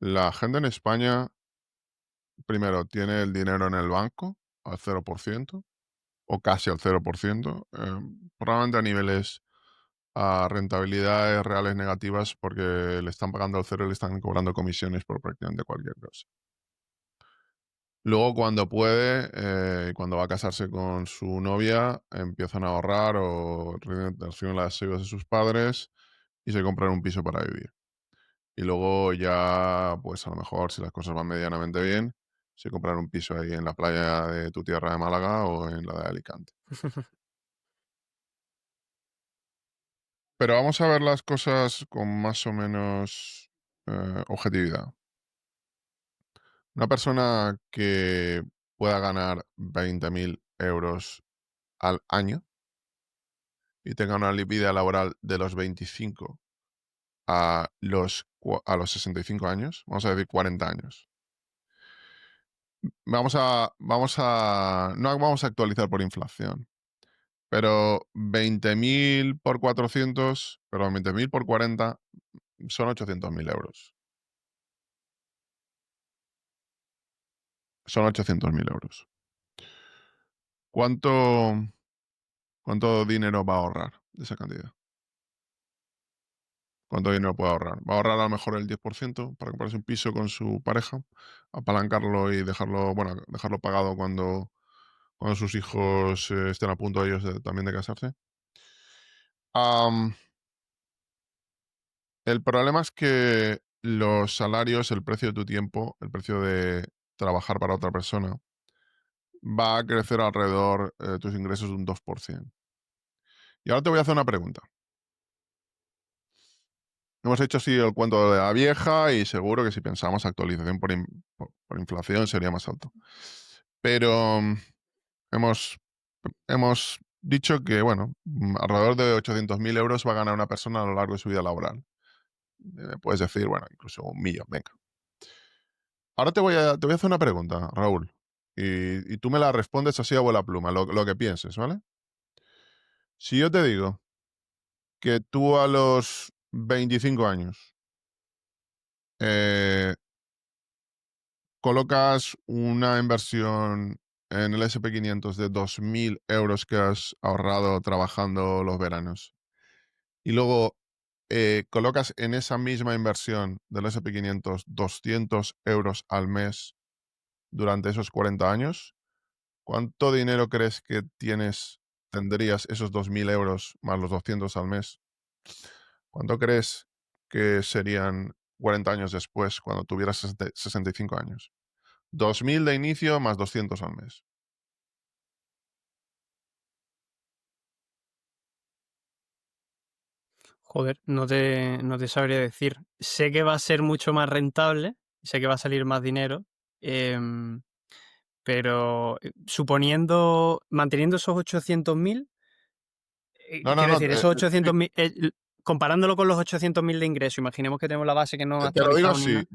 La gente en España, primero, tiene el dinero en el banco al 0% o casi al 0%, probablemente a niveles a rentabilidades reales negativas porque le están pagando al cero y le están cobrando comisiones por prácticamente cualquier cosa. Luego, cuando puede, cuando va a casarse con su novia, empiezan a ahorrar o reciben las ayudas de sus padres y se compran un piso para vivir. Y luego ya, pues a lo mejor, si las cosas van medianamente bien, se compran un piso ahí en la playa de tu tierra de Málaga o en la de Alicante. Pero vamos a ver las cosas con más o menos objetividad. Una persona que pueda ganar 20.000 euros al año y tenga una vida laboral de los 25 a los 65 años, vamos a decir 40 años. No vamos a actualizar por inflación, pero 20.000 por 400, perdón, 20.000 por 40 son 800.000 euros. Son 800.000 euros. ¿Cuánto, ¿Cuánto dinero va a ahorrar de esa cantidad? ¿Cuánto dinero puede ahorrar? Va a ahorrar a lo mejor el 10% para comprarse un piso con su pareja, apalancarlo y dejarlo, bueno, dejarlo pagado cuando sus hijos estén a punto ellos también de casarse. Am, el problema es que los salarios, el precio de tu tiempo, el precio de trabajar para otra persona, va a crecer alrededor de tus ingresos de un 2%. Y ahora te voy a hacer una pregunta. Hemos hecho así el cuento de la vieja y seguro que si pensamos actualización por inflación sería más alto. Pero hemos, hemos dicho que, bueno, alrededor de 800.000 euros va a ganar una persona a lo largo de su vida laboral. Puedes decir, bueno, incluso 1.000.000, venga. Ahora te voy a hacer una pregunta, Raúl, y tú me la respondes así a vuela pluma, lo que pienses, ¿vale? Si yo te digo que tú a los 25 años eh, colocas una inversión en el SP 500 de 2.000 euros que has ahorrado trabajando los veranos y luego colocas en esa misma inversión del S&P 500 200 € al mes durante esos 40 años, ¿cuánto dinero crees que tendrías esos 2.000 € más los 200 al mes? ¿Cuánto crees que serían 40 años después, cuando tuvieras 65 años? 2.000 de inicio más 200 al mes. Joder, no te sabría decir. Sé que va a ser mucho más rentable, sé que va a salir más dinero, em, pero, suponiendo manteniendo esos 800.000, No, no, quiero no, decir, esos sí, 800.000, comparándolo con los 800.000 de ingreso, imaginemos que tenemos la base que no ha te lo digo actualizado ni así, nada.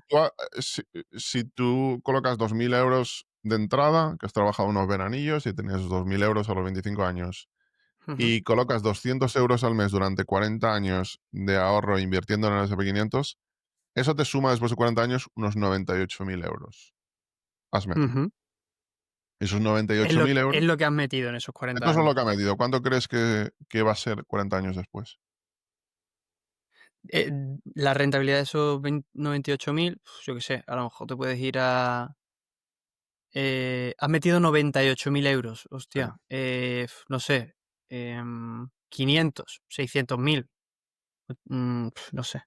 si tú colocas 2.000 € de entrada, que has trabajado unos veranillos y tenías 2.000 € a los 25 años, Ujú, y colocas 200 € al mes durante 40 años de ahorro invirtiendo en el S&P 500, eso te suma después de 40 años unos 98.000 €. Has metido. ujú. Esos Es 98.000 lo es euros, lo que has metido en esos 40 eso es años. lo que ha metido. ¿Cuánto crees que va a ser 40 años después? Eh, la rentabilidad de esos 98.000, yo qué sé, a lo mejor te puedes ir a. Has metido 98.000 euros, Sí. hostia, no sé, 500, 600.000, no sé.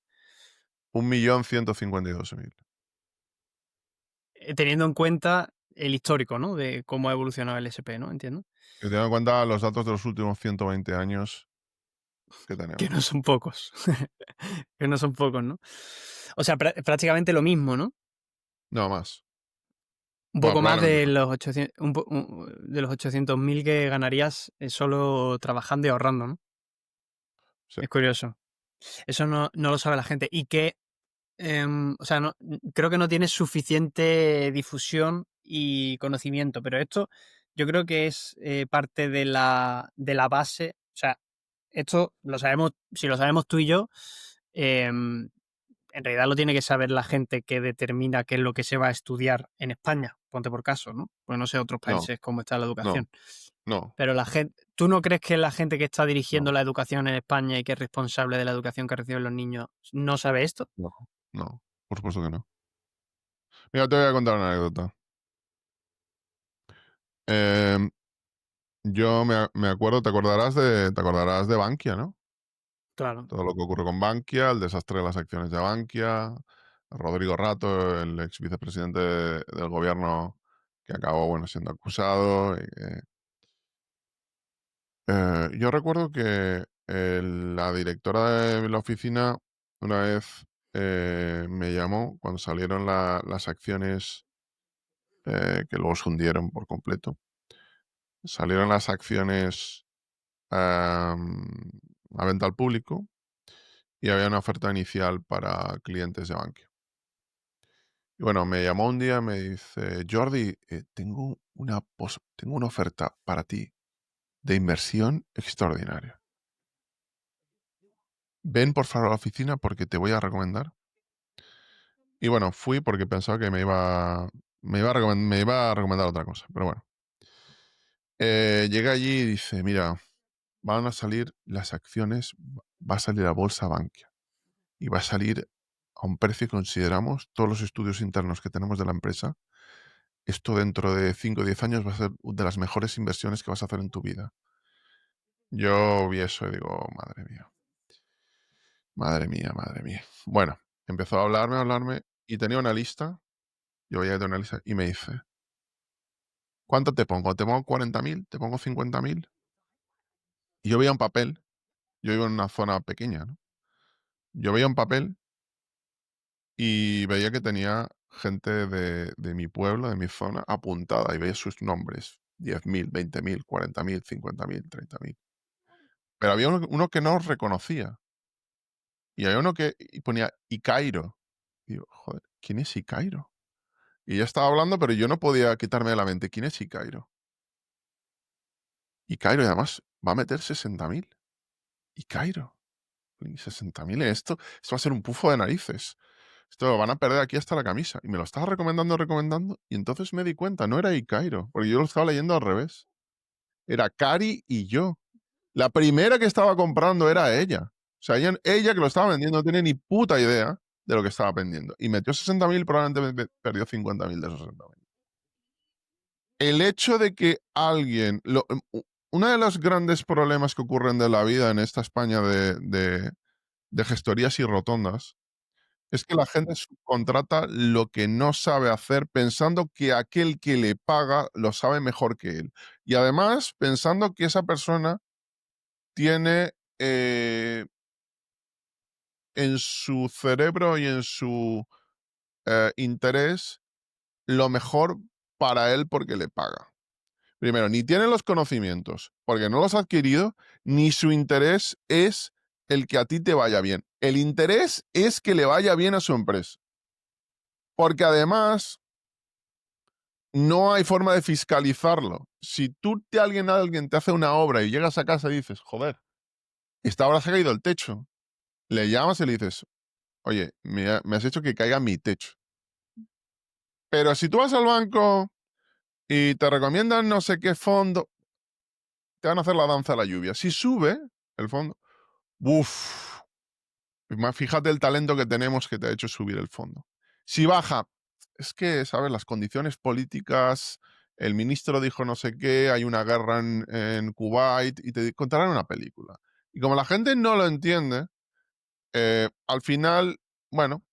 1.152.000. Teniendo en cuenta el histórico, ¿no? De cómo ha evolucionado el SP, ¿no? Entiendo. Y teniendo en cuenta los datos de los últimos 120 años que Que no tenemos. son pocos. Que no son pocos, ¿no? O sea, prácticamente lo mismo, ¿no? No, más. Un Bueno, poco más probablemente de más. los 800, de los 800.000 que ganarías, solo trabajando y ahorrando, ¿no? Sí. Es curioso. Eso no lo sabe la gente. Y que, o sea, creo que no tiene suficiente difusión y conocimiento, pero esto yo creo que es, parte de la base. O sea, esto lo sabemos, si lo sabemos tú y yo, en realidad lo tiene que saber la gente que determina qué es lo que se va a estudiar en España, ponte por caso, ¿no? Pues no sé otros No, países cómo está la no, educación. no, Pero la gente, ¿tú no crees que la gente que está no, dirigiendo la educación en España y que es responsable de la educación que reciben los niños no sabe esto? no, no. Por supuesto que no. Mira, te voy a contar una anécdota. Em, yo me acuerdo, te acordarás de Bankia, ¿no? Claro. Todo lo que ocurre con Bankia, el desastre de las acciones de Bankia, Rodrigo Rato, el ex vicepresidente del gobierno que acabó, bueno, siendo acusado. Yo recuerdo que la directora de la oficina una vez me llamó cuando salieron las acciones, que luego se hundieron por completo. Salieron las acciones am, a venta al público y había una oferta inicial para clientes de Bankia. Y bueno, me llamó un día y me dice, Jordi, tengo una oferta para ti de inversión extraordinaria. Ven por favor a la oficina porque te voy a recomendar. Y bueno, fui porque pensaba que me iba a recomendar otra cosa. Pero bueno, llegué allí y dice, mira, van a salir las acciones, va a salir a bolsa Bankia y va a salir a un precio que consideramos, todos los estudios internos que tenemos de la empresa, esto dentro de 5 o 10 años va a ser de las mejores inversiones que vas a hacer en tu vida. Yo vi eso y digo, madre mía, madre mía, madre mía. Bueno, empezó a hablarme y tenía una lista, yo veía que tenía una lista y me dice, ¿cuánto te pongo? ¿Te pongo 40.000? ¿Te pongo 50.000? Y yo veía un papel, yo vivo en una zona pequeña, ¿no? Yo veía un papel y veía que tenía gente de mi pueblo, de mi zona, apuntada y veía sus nombres. 10.000, 20.000, 40.000, 50.000, 30.000. Pero había uno que no reconocía. Y había uno que y ponía Icairo. Y digo, joder, ¿quién es Icairo? Y ella estaba hablando, pero yo no podía quitarme de la mente, ¿quién es Icairo? Icairo, y además va a meter 60.000. Icairo. Y 60.000 en esto va a ser un pufo de narices. Esto lo van a perder aquí hasta la camisa. Y me lo estaba recomendando, recomendando. Y entonces me di cuenta, no era Icairo, porque yo lo estaba leyendo al revés. Era Cari y yo. La primera que estaba comprando era ella. sea, ella que lo estaba vendiendo no tiene ni puta idea de lo que estaba vendiendo. Y metió 60.000, probablemente perdió 50.000 de esos 60.000. El hecho de que alguien... uno de los grandes problemas que ocurren de la vida en esta España de gestorías y rotondas es que la gente subcontrata lo que no sabe hacer pensando que aquel que le paga lo sabe mejor que él. Y además pensando que esa persona tiene en su cerebro y en su interés lo mejor para él porque le paga. Primero, ni tiene los conocimientos porque no los ha adquirido, ni su interés es el que a ti te vaya bien. El interés es que le vaya bien a su empresa. Porque además no hay forma de fiscalizarlo. Si alguien te hace una obra y llegas a casa y dices, joder, esta obra se ha caído el techo, le llamas y le dices, oye, me has hecho que caiga mi techo. Pero si tú vas al banco y te recomiendan no sé qué fondo, te van a hacer la danza de la lluvia. Si sube el fondo, uff, fíjate el talento que tenemos que te ha hecho subir el fondo. Si baja, es que, ¿sabes? Las condiciones políticas, el ministro dijo no sé qué, hay una guerra en Kuwait y te contarán una película. Y como la gente no lo entiende, al final, bueno,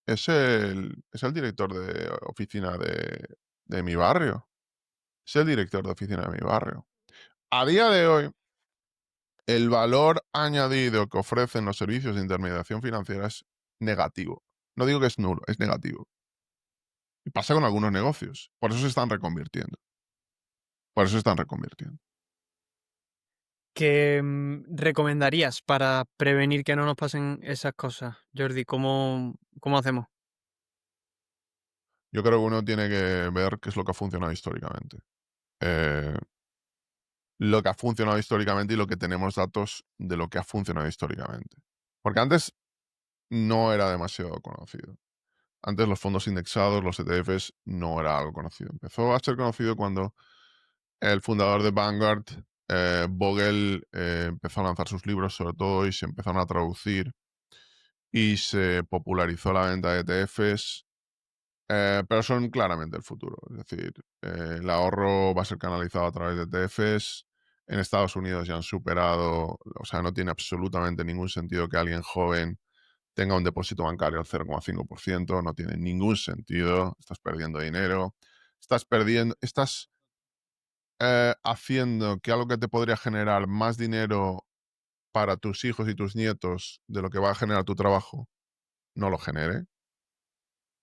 es el director de oficina de mi barrio. Es el director de oficina de mi barrio. A día de hoy, el valor añadido que ofrecen los servicios de intermediación financiera es negativo. No digo que es nulo, es negativo. Y pasa con algunos negocios. Por eso se están reconvirtiendo. Por eso se están reconvirtiendo. ¿Qué recomendarías para prevenir que no nos pasen esas cosas, Jordi? ¿Cómo hacemos? Yo creo que uno tiene que ver qué es lo que ha funcionado históricamente. Eh, lo que ha funcionado históricamente y lo que tenemos datos de lo que ha funcionado históricamente. Porque antes no era demasiado conocido. Antes los fondos indexados, los ETFs, no era algo conocido. Empezó a ser conocido cuando el fundador de Vanguard, Bogle, empezó a lanzar sus libros sobre todo y se empezaron a traducir y se popularizó la venta de ETFs, pero son claramente el futuro. Es decir, el ahorro va a ser canalizado a través de ETFs. En Estados Unidos ya han superado, o sea, no tiene absolutamente ningún sentido que alguien joven tenga un depósito bancario al 0,5%, no tiene ningún sentido, estás perdiendo dinero, estás haciendo que algo que te podría generar más dinero para tus hijos y tus nietos de lo que va a generar tu trabajo, no lo genere.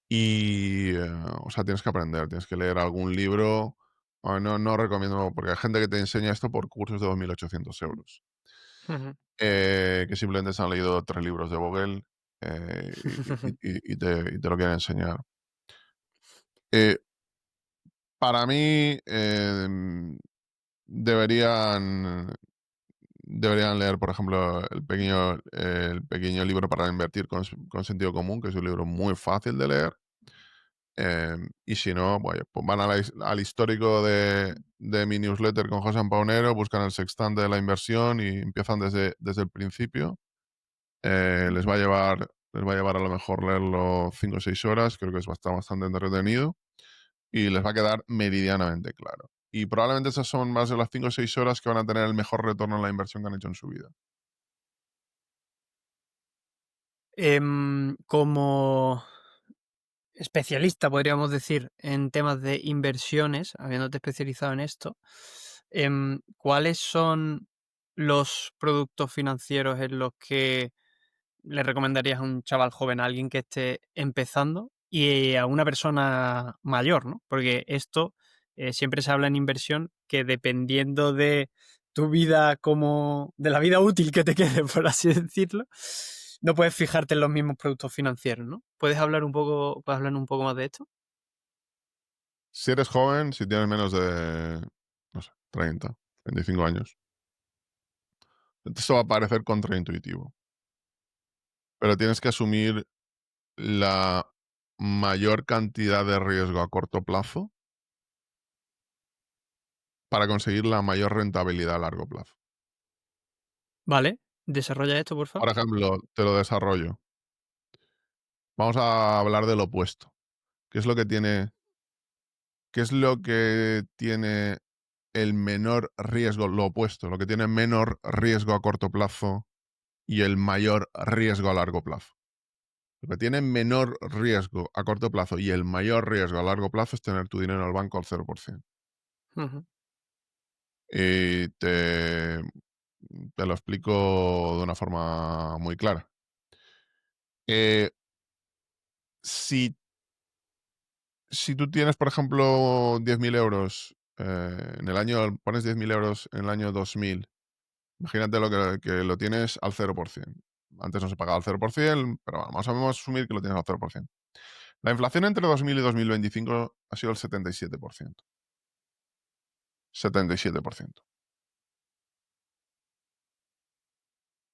Y, o sea, tienes que aprender, tienes que leer algún libro. No recomiendo, porque hay gente que te enseña esto por cursos de 2.800 euros, Ujú. que simplemente se han leído 3 libros de Vogel y te lo quieren enseñar. Eh, para mí, deberían, deberían leer, por ejemplo, el pequeño libro para invertir con sentido común, que es un libro muy fácil de leer. Y si no, pues van al histórico de mi newsletter con José Paunero, buscan el sextante de la inversión y empiezan desde el principio. Les va a llevar a lo mejor leerlo 5 o 6 horas, creo que está bastante entretenido y les va a quedar meridianamente claro. Y probablemente esas son más de las 5 o 6 horas que van a tener el mejor retorno en la inversión que han hecho en su vida. Como especialista, podríamos decir, en temas de inversiones, habiéndote especializado en esto, ¿cuáles son los productos financieros en los que le recomendarías a un chaval joven, a alguien que esté empezando y a una persona mayor, ¿no? Porque esto siempre se habla en inversión que dependiendo de tu vida como de la vida útil que te quede, por así decirlo, no puedes fijarte en los mismos productos financieros, ¿no? ¿Puedes hablar un poco más de esto? Si eres joven, si tienes menos de, no sé, 35 años, esto va a parecer contraintuitivo, pero tienes que asumir la mayor cantidad de riesgo a corto plazo para conseguir la mayor rentabilidad a largo plazo. Vale. Desarrolla esto, por favor. Por ejemplo, te lo desarrollo. Vamos a hablar del opuesto. ¿Qué es lo que tiene qué es lo que tiene el menor riesgo? Lo opuesto, lo que tiene menor riesgo a corto plazo y el mayor riesgo a largo plazo. Lo que tiene menor riesgo a corto plazo y el mayor riesgo a largo plazo es tener tu dinero en el banco al 0%. Ujú. Y te lo explico de una forma muy clara. Eh, si, si tú tienes, por ejemplo, 10.000 euros en el año, pones 10.000 euros en el año 2000, imagínate que lo tienes al 0%. Antes no se pagaba al 0%, pero bueno, más o menos asumir que lo tienes al 0%. La inflación entre 2000 y 2025 ha sido el 77%. 77%.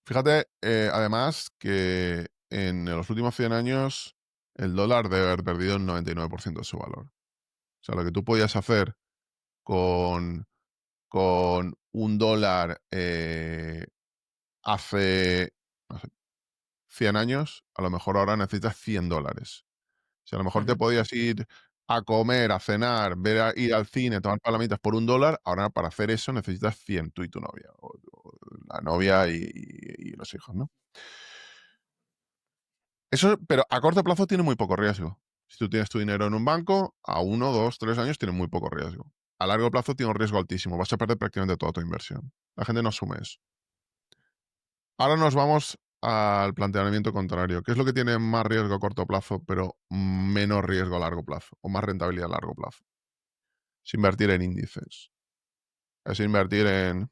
Fíjate, además, que en los últimos 100 años el dólar debe haber perdido el 99% de su valor. O sea, lo que tú podías hacer con, con un dólar hace, no sé, 100 años, a lo mejor ahora necesitas $100. Si a lo mejor te Ujú. podías ir a comer, a cenar, ir al cine, tomar palomitas por $1, ahora para hacer eso necesitas 100, tú y tu novia, o la novia y los hijos, ¿no? Eso, pero a corto plazo tiene muy poco riesgo. Si tú tienes tu dinero en un banco, a 1, 2, 3 años tiene muy poco riesgo. A largo plazo tiene un riesgo altísimo. Vas a perder prácticamente toda tu inversión. La gente no asume eso. Ahora nos vamos al planteamiento contrario. ¿Qué es lo que tiene más riesgo a corto plazo, pero menos riesgo a largo plazo? O más rentabilidad a largo plazo. Es invertir en índices. Es invertir en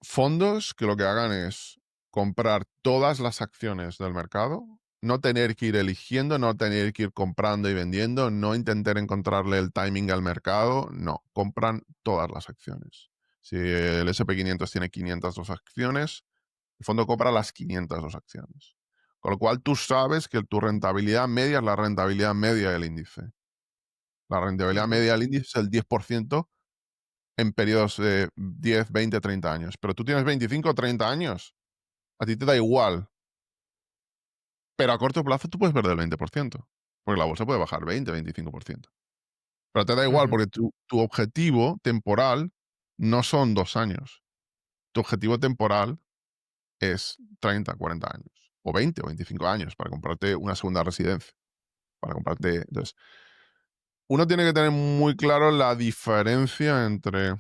fondos que lo que hagan es comprar todas las acciones del mercado, no tener que ir eligiendo, no tener que ir comprando y vendiendo, no intentar encontrarle el timing al mercado, no, compran todas las acciones. Si el SP 500 tiene 502 acciones, el fondo compra las 502 acciones. Con lo cual tú sabes que tu rentabilidad media es la rentabilidad media del índice. La rentabilidad Ujú. media del índice es el 10% en periodos de 10, 20, 30 años. Pero tú tienes 25 o 30 años, a ti te da igual. Pero a corto plazo tú puedes perder el 20%, porque la bolsa puede bajar 20, 25%. Pero te da igual Ujú. porque tu objetivo temporal no son 2 años. Tu objetivo temporal es 30, 40 años, o 20 o 25 años para comprarte una segunda residencia. Para comprarte. Entonces, uno tiene que tener muy claro la diferencia entre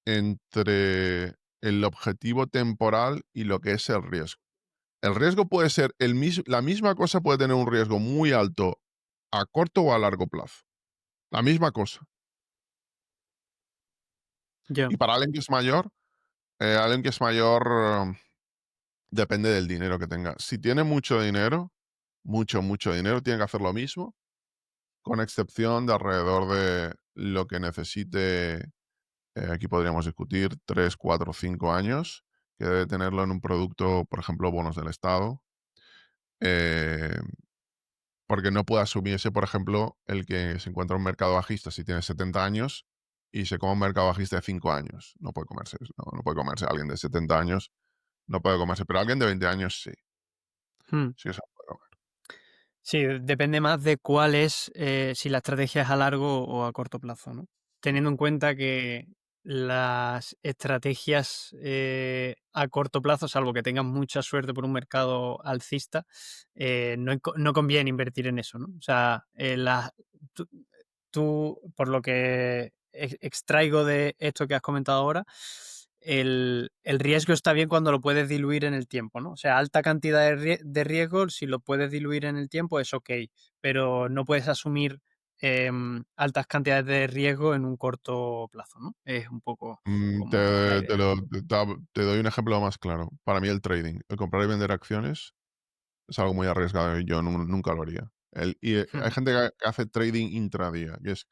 el objetivo temporal y lo que es el riesgo. El riesgo puede ser la misma cosa puede tener un riesgo muy alto a corto o a largo plazo. La misma cosa. Ya. Y para alguien que es mayor, depende del dinero que tenga. Si tiene mucho dinero, mucho dinero, tiene que hacer lo mismo, con excepción de alrededor de lo que necesite, aquí podríamos discutir, 3, 4, 5 años, que debe tenerlo en un producto, por ejemplo, bonos del Estado. Eh, Porque no puede asumirse, por ejemplo, el que se encuentra en un mercado bajista si tiene 70 años y se come un mercado bajista de 5 años. No puede comerse eso, no puede comerse alguien de 70 años, no puede comerse, pero alguien de 20 años sí, Mm. sí se lo puede comer. Sí, depende más de cuál es, si la estrategia es a largo o a corto plazo, ¿no? Teniendo en cuenta que las estrategias a corto plazo, salvo que tengas mucha suerte por un mercado alcista, no conviene invertir en eso, ¿no? O sea, tú, por lo que extraigo de esto que has comentado ahora, el riesgo está bien cuando lo puedes diluir en el tiempo, ¿no? O sea, alta cantidad de riesgo, si lo puedes diluir en el tiempo, es ok, pero no puedes asumir altas cantidades de riesgo en un corto plazo, ¿no? Es un poco Mm, como la idea. te doy un ejemplo más claro. Para mí el trading, el comprar y vender acciones es algo muy arriesgado y yo nunca lo haría. Hay gente que hace trading intradía, que es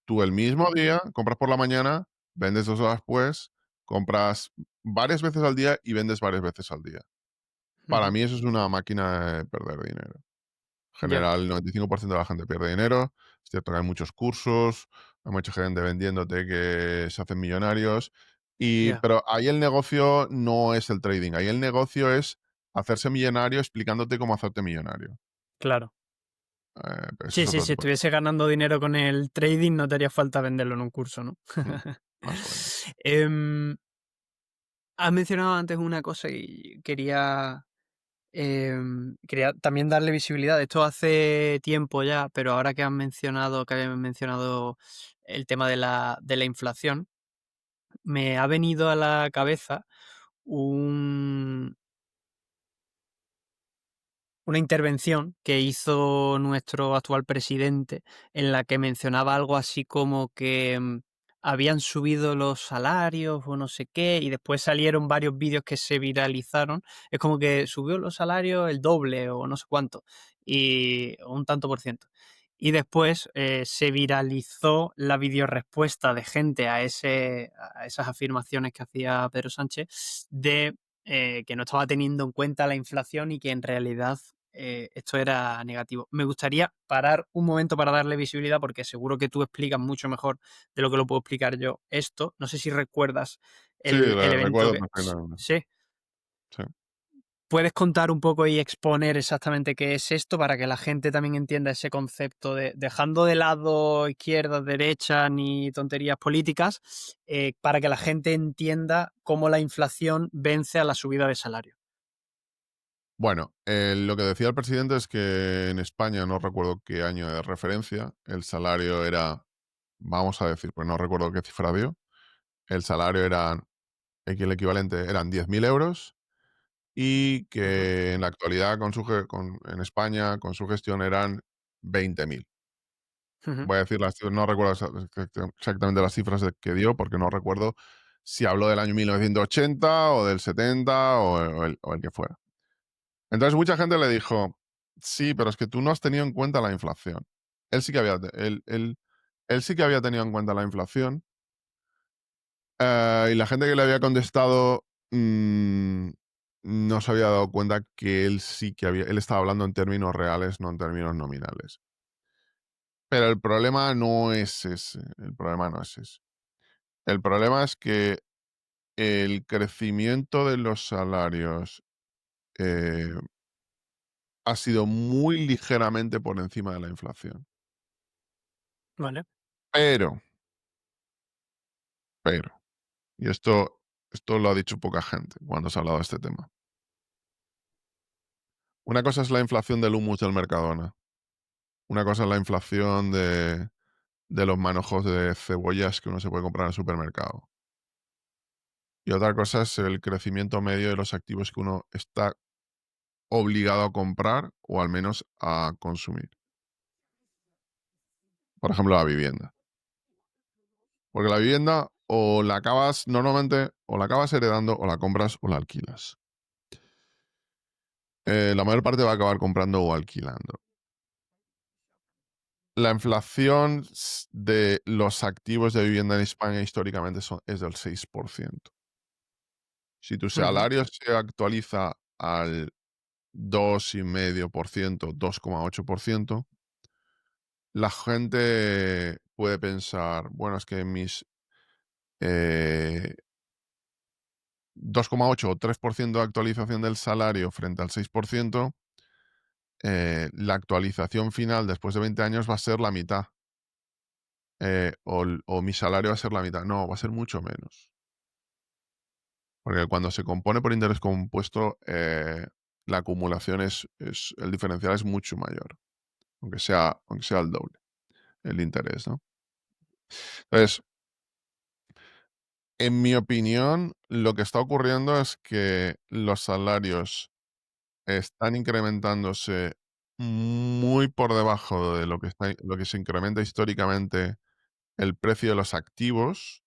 tú el mismo día compras por la mañana, vendes 2 horas después, compras varias veces al día y vendes varias veces al día. Para Ujú. mí eso es una máquina de perder dinero. En Ya. general, el 95% de la gente pierde dinero. Es cierto que hay muchos cursos, hay mucha gente vendiéndote que se hacen millonarios, Ya, Pero ahí el negocio no es el trading, ahí el negocio es hacerse millonario explicándote cómo hacerte millonario. claro. Ese Sí, es sí, otro si tipo de estuviese ganando dinero con el trading, no te haría falta venderlo en un curso, ¿no? más o menos. Em, Has mencionado antes una cosa y quería también darle visibilidad. Esto hace tiempo ya, pero ahora que habéis mencionado el tema de la inflación, me ha venido a la cabeza un una intervención que hizo nuestro actual presidente, en la que mencionaba algo así como que, habían subido los salarios o no sé qué, y después salieron varios vídeos que se viralizaron. Es como que subió los salarios el doble o no sé cuánto, y o un tanto por ciento. Y después, se viralizó la videorespuesta de gente a esas afirmaciones que hacía Pedro Sánchez de, que no estaba teniendo en cuenta la inflación y que en realidad esto era negativo. Me gustaría parar un momento para darle visibilidad, porque seguro que tú explicas mucho mejor de lo que lo puedo explicar yo esto. No sé si recuerdas Sí, el lo evento recuerdo que... perfectamente. Sí. Sí. ¿Puedes contar un poco y exponer exactamente qué es esto para que la gente también entienda ese concepto de, dejando de lado izquierda, derecha ni tonterías políticas, para que la gente entienda cómo la inflación vence a la subida de salario? Bueno, lo que decía el presidente es que en España, no recuerdo qué año de referencia, el salario era, vamos a decir, pues no recuerdo qué cifra dio, el salario era, que el equivalente eran 10.000 euros y Ujú, que en la actualidad en España con su gestión eran 20.000. ujú, Voy a decir no recuerdo exactamente las cifras que dio porque no recuerdo si habló del año 1980 o del 70 o el que fuera. Entonces mucha gente le dijo, sí, pero es que tú no has tenido en cuenta la inflación. Él sí que había, él sí que había tenido en cuenta la inflación, y la gente que le había contestado no se había dado cuenta que él sí que él estaba hablando en términos reales, no en términos nominales. Pero el problema no es ese, el problema no es ese. El problema es que el crecimiento de los salarios eh, ha sido muy ligeramente por encima de la inflación. vale. Pero, pero, y esto lo ha dicho poca gente cuando se ha hablado de este tema. Una cosa es la inflación del humus del Mercadona. Una cosa es la inflación de los manojos de cebollas que uno se puede comprar en el supermercado. Y otra cosa es el crecimiento medio de los activos que uno está obligado a comprar o al menos a consumir. Por ejemplo, la vivienda. Porque la vivienda o la acabas normalmente, o la acabas heredando, o la compras o la alquilas. La mayor parte va a acabar comprando o alquilando. La inflación de los activos de vivienda en España históricamente es del 6%. Si tu Ujú, salario se actualiza al 2,5%, 2,8%, la gente puede pensar, bueno, es que mis 2,8 o 3% de actualización del salario frente al 6%, la actualización final después de 20 años va a ser la mitad, o mi salario va a ser la mitad. No, va a ser mucho menos. Porque cuando se compone por interés compuesto, la acumulación el diferencial es mucho mayor, aunque sea el doble, el interés, ¿no? Entonces, en mi opinión, lo que está ocurriendo es que los salarios están incrementándose muy por debajo de lo que se incrementa históricamente el precio de los activos,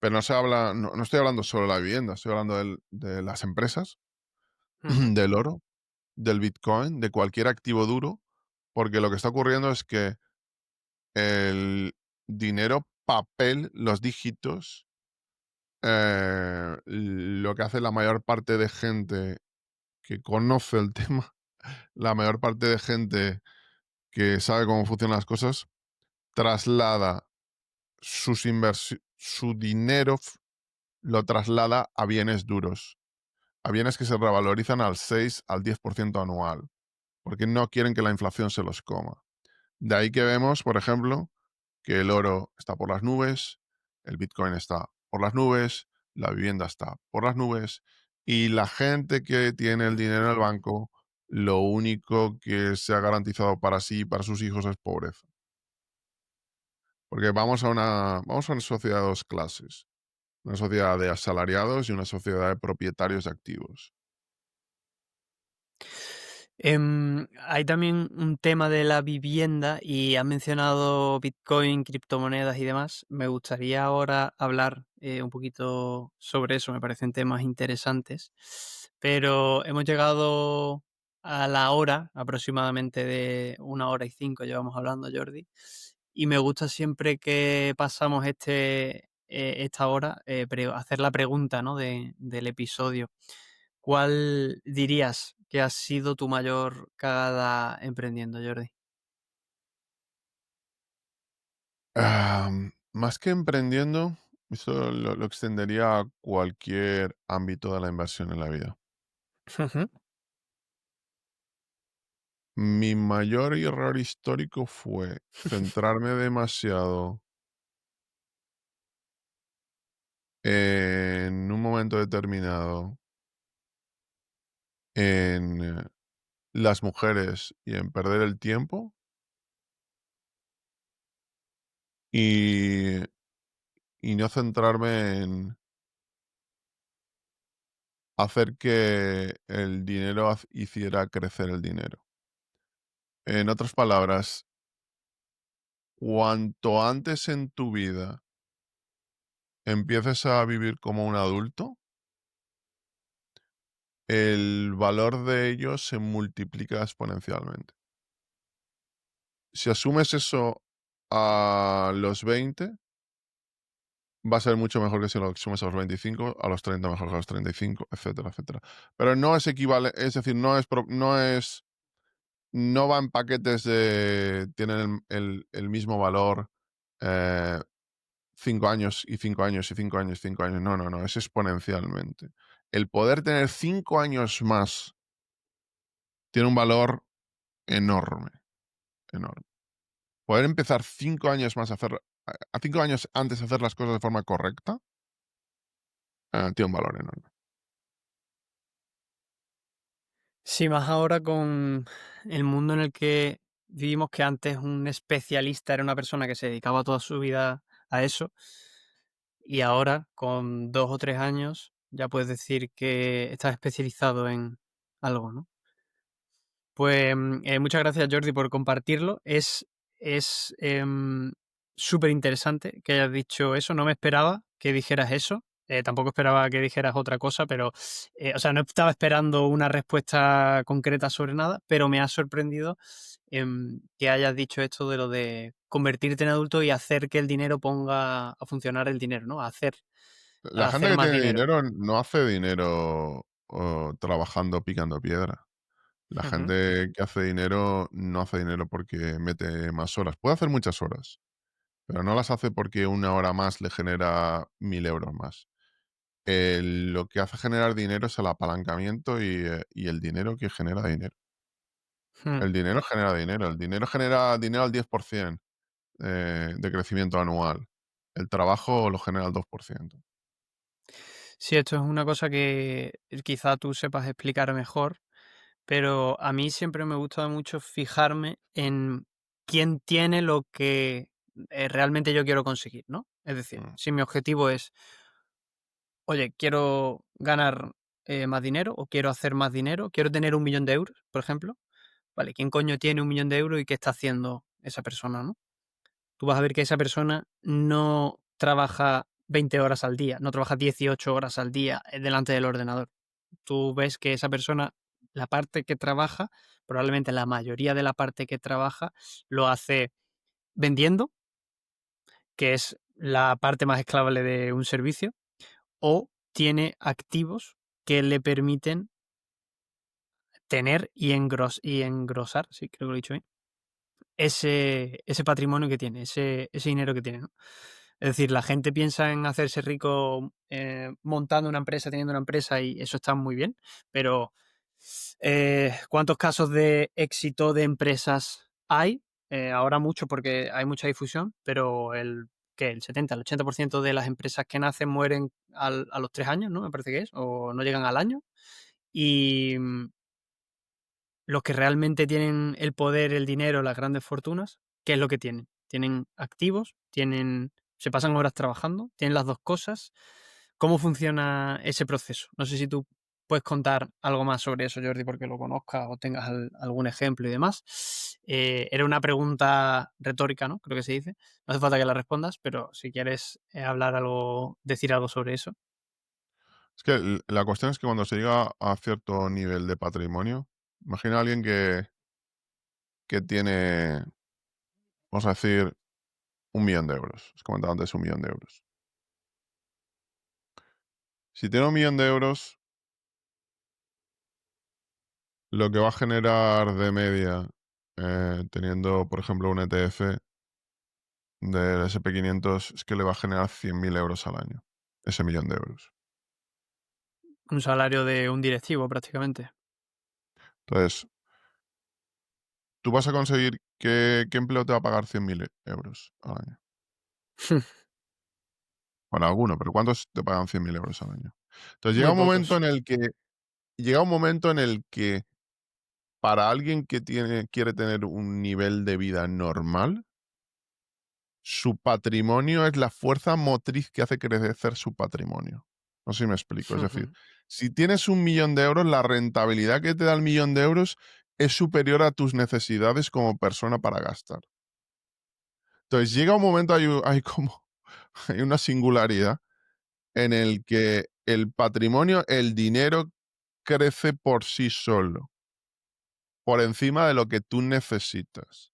pero no estoy hablando solo de la vivienda, estoy hablando de las empresas, ujú, del oro, del Bitcoin, de cualquier activo duro, porque lo que está ocurriendo es que el dinero papel, los dígitos, lo que hace la mayor parte de gente que conoce el tema, la mayor parte de gente que sabe cómo funcionan las cosas, traslada su dinero lo traslada a bienes duros, a bienes que se revalorizan al 6 al 10% anual, porque no quieren que la inflación se los coma. De ahí que vemos, por ejemplo, que el oro está por las nubes, el Bitcoin está por las nubes, la vivienda está por las nubes y la gente que tiene el dinero en el banco, lo único que se ha garantizado para sí y para sus hijos es pobreza. Porque vamos a una sociedad de dos clases, una sociedad de asalariados y una sociedad de propietarios de activos. Hay también un tema de la vivienda y has mencionado Bitcoin, criptomonedas y demás. Me gustaría ahora hablar un poquito sobre eso, me parecen temas interesantes, pero hemos llegado a la hora aproximadamente de 1 hora y 5 llevamos hablando, Jordi, y me gusta siempre que pasamos esta hora hacer la pregunta, ¿no? Del episodio. ¿Cuál dirías que ha sido tu mayor cagada emprendiendo, Jordi? Más que emprendiendo, eso lo extendería a cualquier ámbito de la inversión en la vida. Ujú. Mi mayor error histórico fue centrarme demasiado en un momento determinado en las mujeres y en perder el tiempo y, y no centrarme en hacer que el dinero hiciera crecer el dinero. En otras palabras, cuanto antes en tu vida empieces a vivir como un adulto, el valor de ello se multiplica exponencialmente. Si asumes eso a los 20, va a ser mucho mejor que si lo asumes a los 25, a los 30 mejor que a los 35, etcétera, etcétera. Pero no es equivalente, es decir, no va en paquetes de, tienen el mismo valor, eh, 5 años y 5 años y 5 años y 5 años. No, no, no, es exponencialmente. El poder tener 5 años más tiene un valor enorme, enorme. Poder empezar 5 años más a 5 años antes de hacer las cosas de forma correcta, tiene un valor enorme. Sí, más ahora con el mundo en el que vivimos, que antes un especialista era una persona que se dedicaba toda su vida a eso, y ahora con 2 o 3 años ya puedes decir que estás especializado en algo, ¿no? Pues, muchas gracias, Jordi, por compartirlo. Es súper interesante que hayas dicho eso. No me esperaba que dijeras eso. Tampoco esperaba que dijeras otra cosa, pero, o sea, no estaba esperando una respuesta concreta sobre nada, pero me ha sorprendido, que hayas dicho esto de lo de convertirte en adulto y hacer que el dinero ponga a funcionar el dinero, ¿no? La gente Hacer que más tiene dinero. dinero no hace dinero, trabajando, picando piedra. La Ujú, gente que hace dinero no hace dinero porque mete más horas. Puede hacer muchas horas, pero no las hace porque una hora más le genera 1000 euros más. Lo que hace generar dinero es el apalancamiento y el dinero que genera dinero. mm. El dinero genera dinero. El dinero genera dinero al 10% de crecimiento anual. El trabajo lo genera al 2%. Sí, esto es una cosa que quizá tú sepas explicar mejor. Pero a mí siempre me gusta mucho fijarme en quién tiene lo que, realmente yo quiero conseguir, ¿no? Es decir, Mm. si mi objetivo es, oye, quiero ganar, más dinero o quiero hacer más dinero, quiero tener 1 millón de euros, por ejemplo, vale, ¿quién coño tiene 1 millón de euros y qué está haciendo esa persona, no? Tú vas a ver que esa persona no trabaja 20 horas al día, no trabaja 18 horas al día, delante del ordenador. Tú ves que esa persona, la parte que trabaja, probablemente la mayoría de la parte que trabaja, lo hace vendiendo, que es la parte más esclavable de un servicio, o tiene activos que le permiten tener y engrosar, sí, creo que lo he dicho bien, ese patrimonio que tiene, ese dinero que tiene, ¿no? Es decir, la gente piensa en hacerse rico, montando una empresa, teniendo una empresa y eso está muy bien, pero, ¿cuántos casos de éxito de empresas hay? Ahora mucho porque hay mucha difusión, pero el 70, el 80% de las empresas que nacen mueren a los 3 años, ¿no? Me parece que es, o no llegan al año. Y, los que realmente tienen el poder, el dinero, las grandes fortunas, ¿qué es lo que tienen? Tienen activos, se pasan horas trabajando, tienen las 2 cosas. ¿Cómo funciona ese proceso? No sé si tú puedes contar algo más sobre eso, Jordi, porque lo conozcas o tengas algún ejemplo y demás. Era una pregunta retórica, ¿no? Creo que se dice. No hace falta que la respondas, pero si quieres hablar algo, decir algo sobre eso. Es que la cuestión es que cuando se llega a cierto nivel de patrimonio, imagina a alguien que tiene, vamos a decir, 1.000.000 de euros. Os comentaba antes 1.000.000 de euros. Si tiene 1.000.000 de euros, lo que va a generar de media, teniendo, por ejemplo, un ETF del SP 500, es que le va a generar 100.000 euros al año, ese 1.000.000 de euros. Un salario de un directivo, prácticamente. Entonces, tú vas a conseguir, ¿qué empleo te va a pagar 100.000 euros al año? Bueno, alguno, pero ¿cuántos te pagan 100.000 euros al año? Entonces, Muy pocos. llega un momento en el que para alguien que quiere tener un nivel de vida normal, su patrimonio es la fuerza motriz que hace crecer su patrimonio. No sé si me explico. Es decir, si tienes 1.000.000 de euros, la rentabilidad que te da el 1.000.000 de euros es superior a tus necesidades como persona para gastar. Entonces, llega un momento, hay como hay una singularidad en el que el patrimonio, el dinero crece por sí solo, por encima de lo que tú necesitas.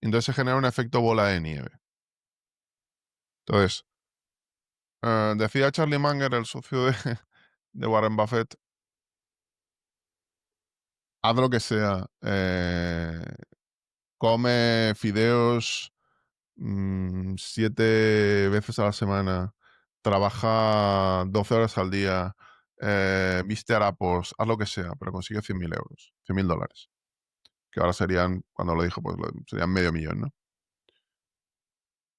Entonces se genera un efecto bola de nieve. Entonces, decía Charlie Munger, el socio de Warren Buffett, haz lo que sea, come fideos 7 veces a la semana, trabaja 12 horas al día, viste harapos, haz lo que sea, pero consigue 100.000 euros, 100.000 dólares, que ahora serían, cuando lo dijo, pues serían medio millón, ¿no?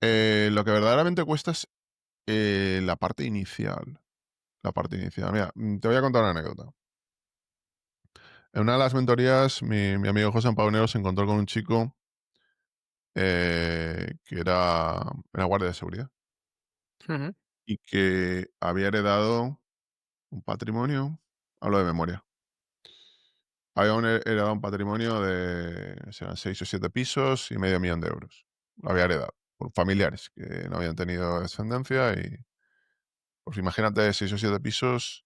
Lo que verdaderamente cuesta es la parte inicial. La parte inicial. Mira, te voy a contar una anécdota. En una de las mentorías, mi amigo José Paunero se encontró con un chico que era guardia de seguridad Ujú. y que había heredado un patrimonio, hablo de memoria, había heredado un patrimonio de, serán 6 o 7 pisos y medio millón de euros. Lo había heredado por familiares que no habían tenido descendencia y, pues imagínate, 6 o 7 pisos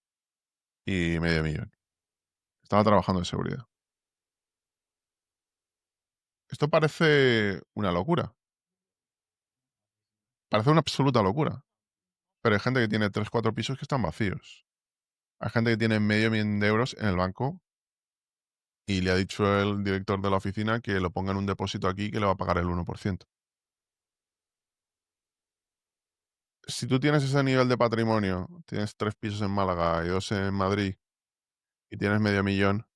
y medio millón. Estaba trabajando en seguridad. Esto parece una locura, parece una absoluta locura, pero hay gente que tiene 3 o 4 pisos que están vacíos. Hay gente que tiene medio millón de euros en el banco y le ha dicho el director de la oficina que lo ponga en un depósito aquí que le va a pagar el 1%. Si tú tienes ese nivel de patrimonio, tienes 3 pisos en Málaga y 2 en Madrid y tienes medio millón,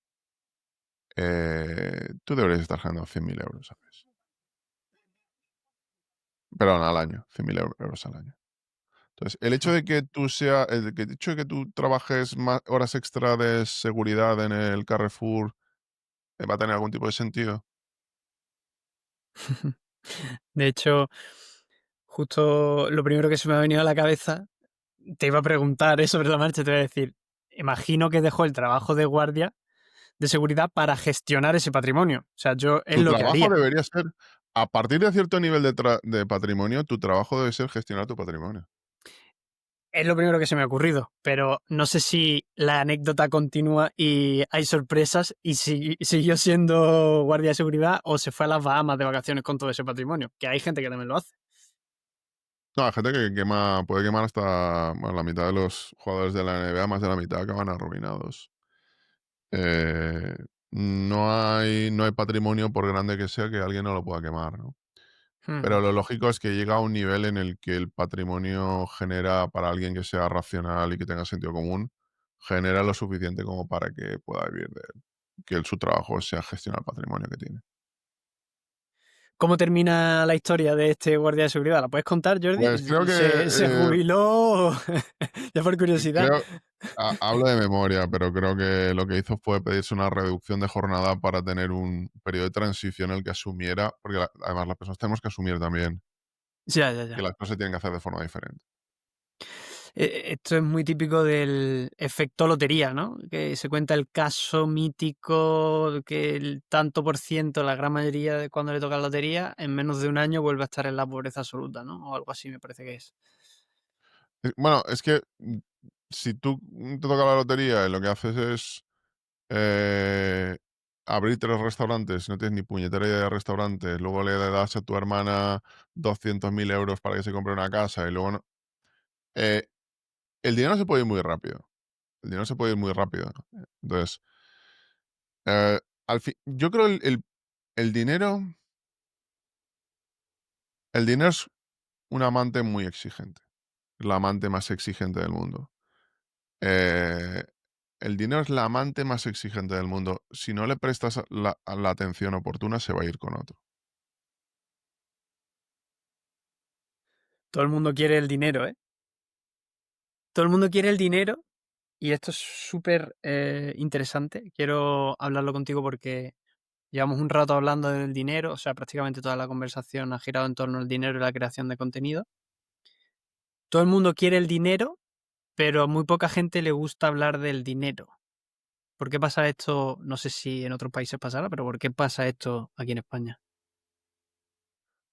tú deberías estar ganando 100.000 euros al mes. Perdón, al año, 100.000 euros al año. Entonces, el hecho de que tú trabajes más horas extra de seguridad en el Carrefour, ¿va a tener algún tipo de sentido? De hecho, justo lo primero que se me ha venido a la cabeza, te iba a preguntar, sobre la marcha, te iba a decir, imagino que dejó el trabajo de guardia de seguridad para gestionar ese patrimonio. O sea, yo es Tu lo que trabajo haría. debería ser, a partir de cierto nivel de patrimonio, tu trabajo debe ser gestionar tu patrimonio. Es lo primero que se me ha ocurrido, pero no sé si la anécdota continúa y hay sorpresas y si siguió siendo guardia de seguridad o se fue a las Bahamas de vacaciones con todo ese patrimonio, que hay gente que también lo hace. No, hay gente que puede quemar hasta, bueno, la mitad de los jugadores de la NBA, más de la mitad acaban arruinados. No hay patrimonio, por grande que sea, que alguien no lo pueda quemar, ¿no? pero Ujú. lo lógico es que llega a un nivel en el que el patrimonio genera, para alguien que sea racional y que tenga sentido común, genera lo suficiente como para que pueda vivir de él, que su trabajo sea gestionar el patrimonio que tiene. ¿Cómo termina la historia de este guardia de seguridad? ¿La puedes contar, Jordi? Pues creo que, ¿Se jubiló? Ya por curiosidad. creo hablo de memoria, pero creo que lo que hizo fue pedirse una reducción de jornada para tener un periodo de transición en el que asumiera, porque además las personas tenemos que asumir también Ya, ya, que ya. las cosas se tienen que hacer de forma diferente. Esto es muy típico del efecto lotería, ¿no? Que se cuenta el caso mítico que el tanto por ciento, la gran mayoría de cuando le toca la lotería, en menos de un año vuelve a estar en la pobreza absoluta, ¿no? O algo así me parece que es. Bueno, es que si tú te toca la lotería y lo que haces es eh, abrir 3 restaurantes, no tienes ni puñetera idea de restaurantes, luego le das a tu hermana 200.000 euros para que se compre una casa y luego no. eh, el dinero se puede ir muy rápido. El dinero se puede ir muy rápido. Entonces, al fin, yo creo el dinero, el dinero es un amante muy exigente. La amante más exigente del mundo. Eh, el dinero es la amante más exigente del mundo. Si no le prestas la atención oportuna, se va a ir con otro. Todo el mundo quiere el dinero, ¿eh? Todo el mundo quiere el dinero y esto es súper interesante. Quiero hablarlo contigo porque llevamos un rato hablando del dinero, o sea, prácticamente toda la conversación ha girado en torno al dinero y la creación de contenido. Todo el mundo quiere el dinero, pero a muy poca gente le gusta hablar del dinero. ¿Por qué pasa esto? No sé si en otros países pasará, pero ¿por qué pasa esto aquí en España?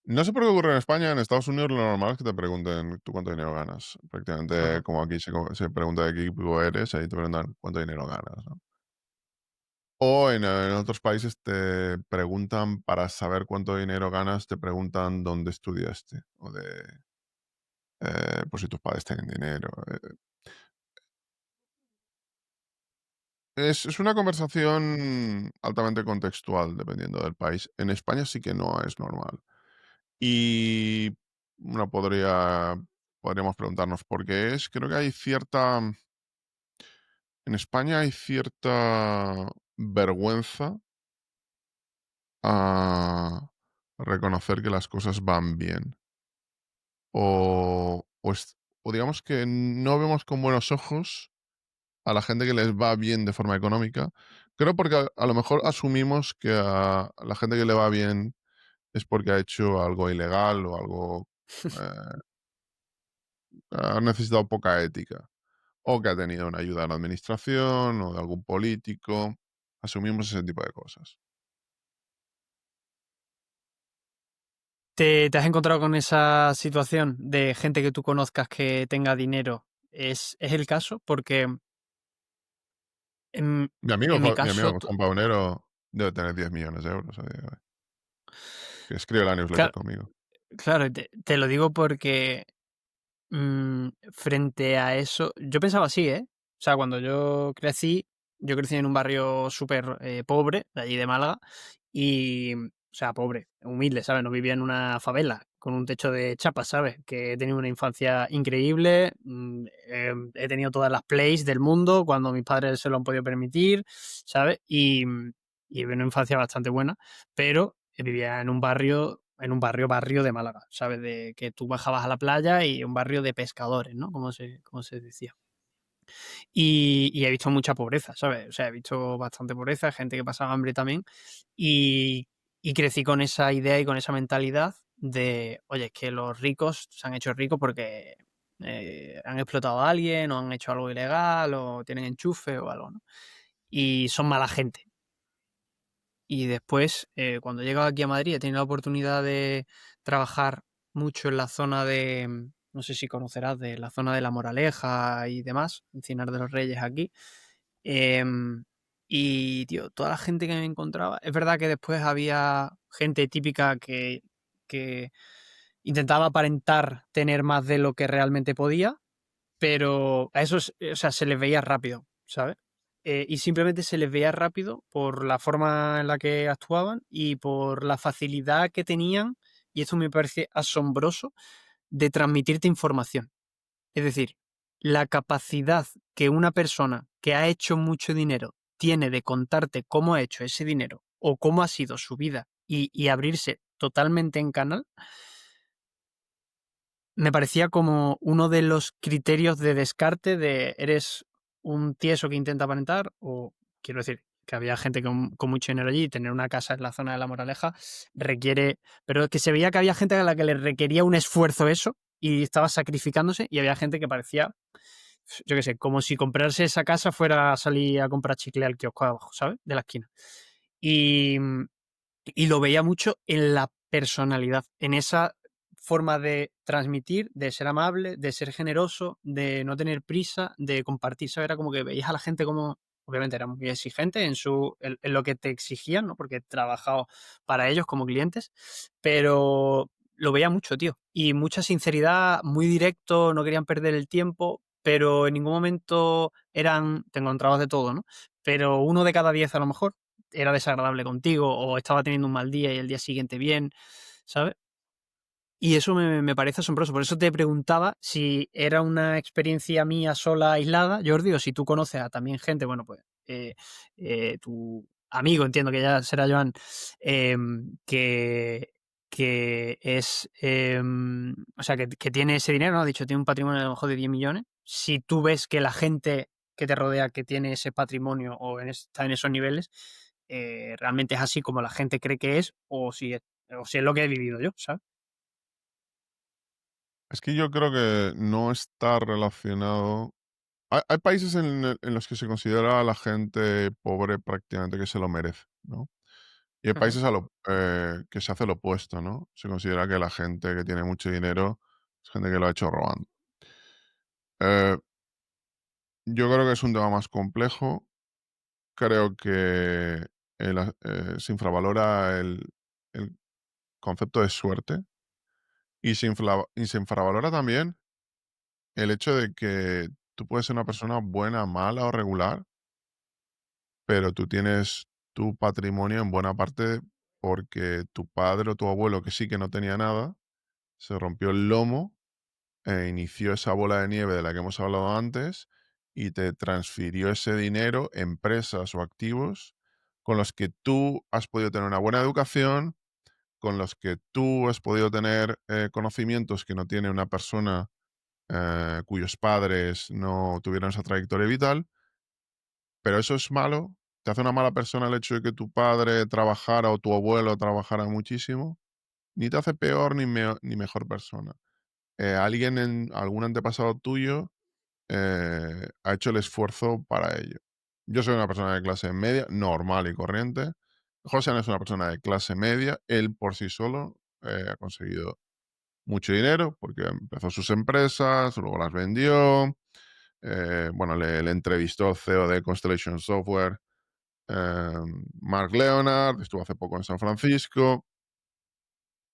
No sé por qué ocurre en España, en Estados Unidos lo normal es que te pregunten tú cuánto dinero ganas. Prácticamente Ajá. como aquí se pregunta de qué equipo eres, ahí te preguntan cuánto dinero ganas, ¿no? O en otros países te preguntan para saber cuánto dinero ganas, te preguntan dónde estudiaste o por si tus padres tienen dinero. Es una conversación altamente contextual, dependiendo del país. En España sí que no es normal. Y uno podríamos preguntarnos por qué es. Creo que hay cierta, en España hay cierta vergüenza a reconocer que las cosas van bien. O digamos que no vemos con buenos ojos a la gente que les va bien de forma económica. Creo porque a lo mejor asumimos que a la gente que le va bien es porque ha hecho algo ilegal o algo, eh, ha necesitado poca ética, o que ha tenido una ayuda de la administración o de algún político. Asumimos ese tipo de cosas. ¿Te has encontrado con esa situación de gente que tú conozcas que tenga dinero? ¿Es el caso? Porque en, en mi Mi amigo caso, Juan Paunero debe tener 10 millones de euros a día de hoy, que escribe la newsletter claro, conmigo. claro, te lo digo porque frente a eso, yo pensaba así, ¿eh? O sea, cuando yo crecí en un barrio súper pobre, de allí de Málaga, y, o sea, pobre, humilde, ¿sabes? No vivía en una favela con un techo de chapa, ¿sabes? Que he tenido una infancia increíble, he tenido todas las plays del mundo cuando mis padres se lo han podido permitir, ¿sabes? Y una infancia bastante buena, pero vivía en un barrio de Málaga, ¿sabes? De que tú bajabas a la playa y un barrio de pescadores, ¿no? Como se decía. Y he visto mucha pobreza, ¿sabes? O sea, he visto bastante pobreza, gente que pasaba hambre también. Y, y crecí con esa idea y con esa mentalidad de, oye, es que los ricos se han hecho ricos porque han explotado a alguien o han hecho algo ilegal o tienen enchufe o algo, ¿no? Y son mala gente. Y después, cuando he llegado aquí a Madrid, he tenido la oportunidad de trabajar mucho en la zona de, no sé si conocerás, de la zona de La Moraleja y demás, Encinar de los Reyes aquí. Em, y, tío, toda la gente que me encontraba, es verdad que después había gente típica que intentaba aparentar tener más de lo que realmente podía, pero a esos, o sea, se les veía rápido, ¿sabes? Y simplemente se les veía rápido por la forma en la que actuaban y por la facilidad que tenían y esto me parece asombroso, de transmitirte información. Es decir, la capacidad que una persona que ha hecho mucho dinero tiene de contarte cómo ha hecho ese dinero o cómo ha sido su vida y abrirse totalmente en canal, me parecía como uno de los criterios de descarte de eres un tieso que intenta aparentar o quiero decir que había gente con mucho dinero allí y tener una casa en la zona de La Moraleja requiere, pero que se veía que había gente a la que le requería un esfuerzo eso y estaba sacrificándose y había gente que parecía, yo qué sé, como si comprarse esa casa fuera a salir a comprar chicle al kiosco de abajo, ¿sabes? De la esquina. Y, y lo veía mucho en la personalidad, en esa forma de transmitir, de ser amable, de ser generoso, de no tener prisa, de compartir. ¿Sabes? Era como que veías a la gente como, obviamente era muy exigente en lo que te exigían, ¿no? Porque he trabajado para ellos como clientes, pero lo veía mucho, tío. Y mucha sinceridad, muy directo, no querían perder el tiempo, pero en ningún momento te encontrabas de todo, ¿no? Pero uno de cada 10 a lo mejor era desagradable contigo o estaba teniendo un mal día y el día siguiente bien, ¿sabes? Y eso me parece asombroso. Por eso te preguntaba si era una experiencia mía sola, aislada, Jordi, o si tú conoces a también gente, bueno, pues tu amigo, entiendo que ya será Joan, que, o sea, que tiene ese dinero, ¿no? Ha dicho, tiene un patrimonio a lo mejor de 10 millones. Si tú ves que la gente que te rodea que tiene ese patrimonio o está en esos niveles, realmente es así como la gente cree que es, o si es lo que he vivido yo, ¿sabes? Es que yo creo que no está relacionado. Hay países en los que se considera a la gente pobre prácticamente que se lo merece, ¿no? Y hay Ajá. países que se hace lo opuesto, ¿no? Se considera que la gente que tiene mucho dinero es gente que lo ha hecho robando. Eh, yo creo que es un tema más complejo. Creo que se infravalora el concepto de suerte y se infravalora también el hecho de que tú puedes ser una persona buena, mala o regular, pero tú tienes tu patrimonio en buena parte porque tu padre o tu abuelo, que sí que no tenía nada, se rompió el lomo e inició esa bola de nieve de la que hemos hablado antes y te transfirió ese dinero, empresas o activos con los que tú has podido tener una buena educación, con los que tú has podido tener conocimientos que no tiene una persona cuyos padres no tuvieron esa trayectoria vital, pero eso es malo. ¿Te hace una mala persona el hecho de que tu padre trabajara o tu abuelo trabajara muchísimo? Ni te hace peor ni mejor persona. Algún antepasado tuyo ha hecho el esfuerzo para ello. Yo soy una persona de clase media, normal y corriente. José es una persona de clase media. Él por sí solo ha conseguido mucho dinero porque empezó sus empresas, luego las vendió. Bueno, le entrevistó el CEO de Constellation Software, Mark Leonard, estuvo hace poco en San Francisco.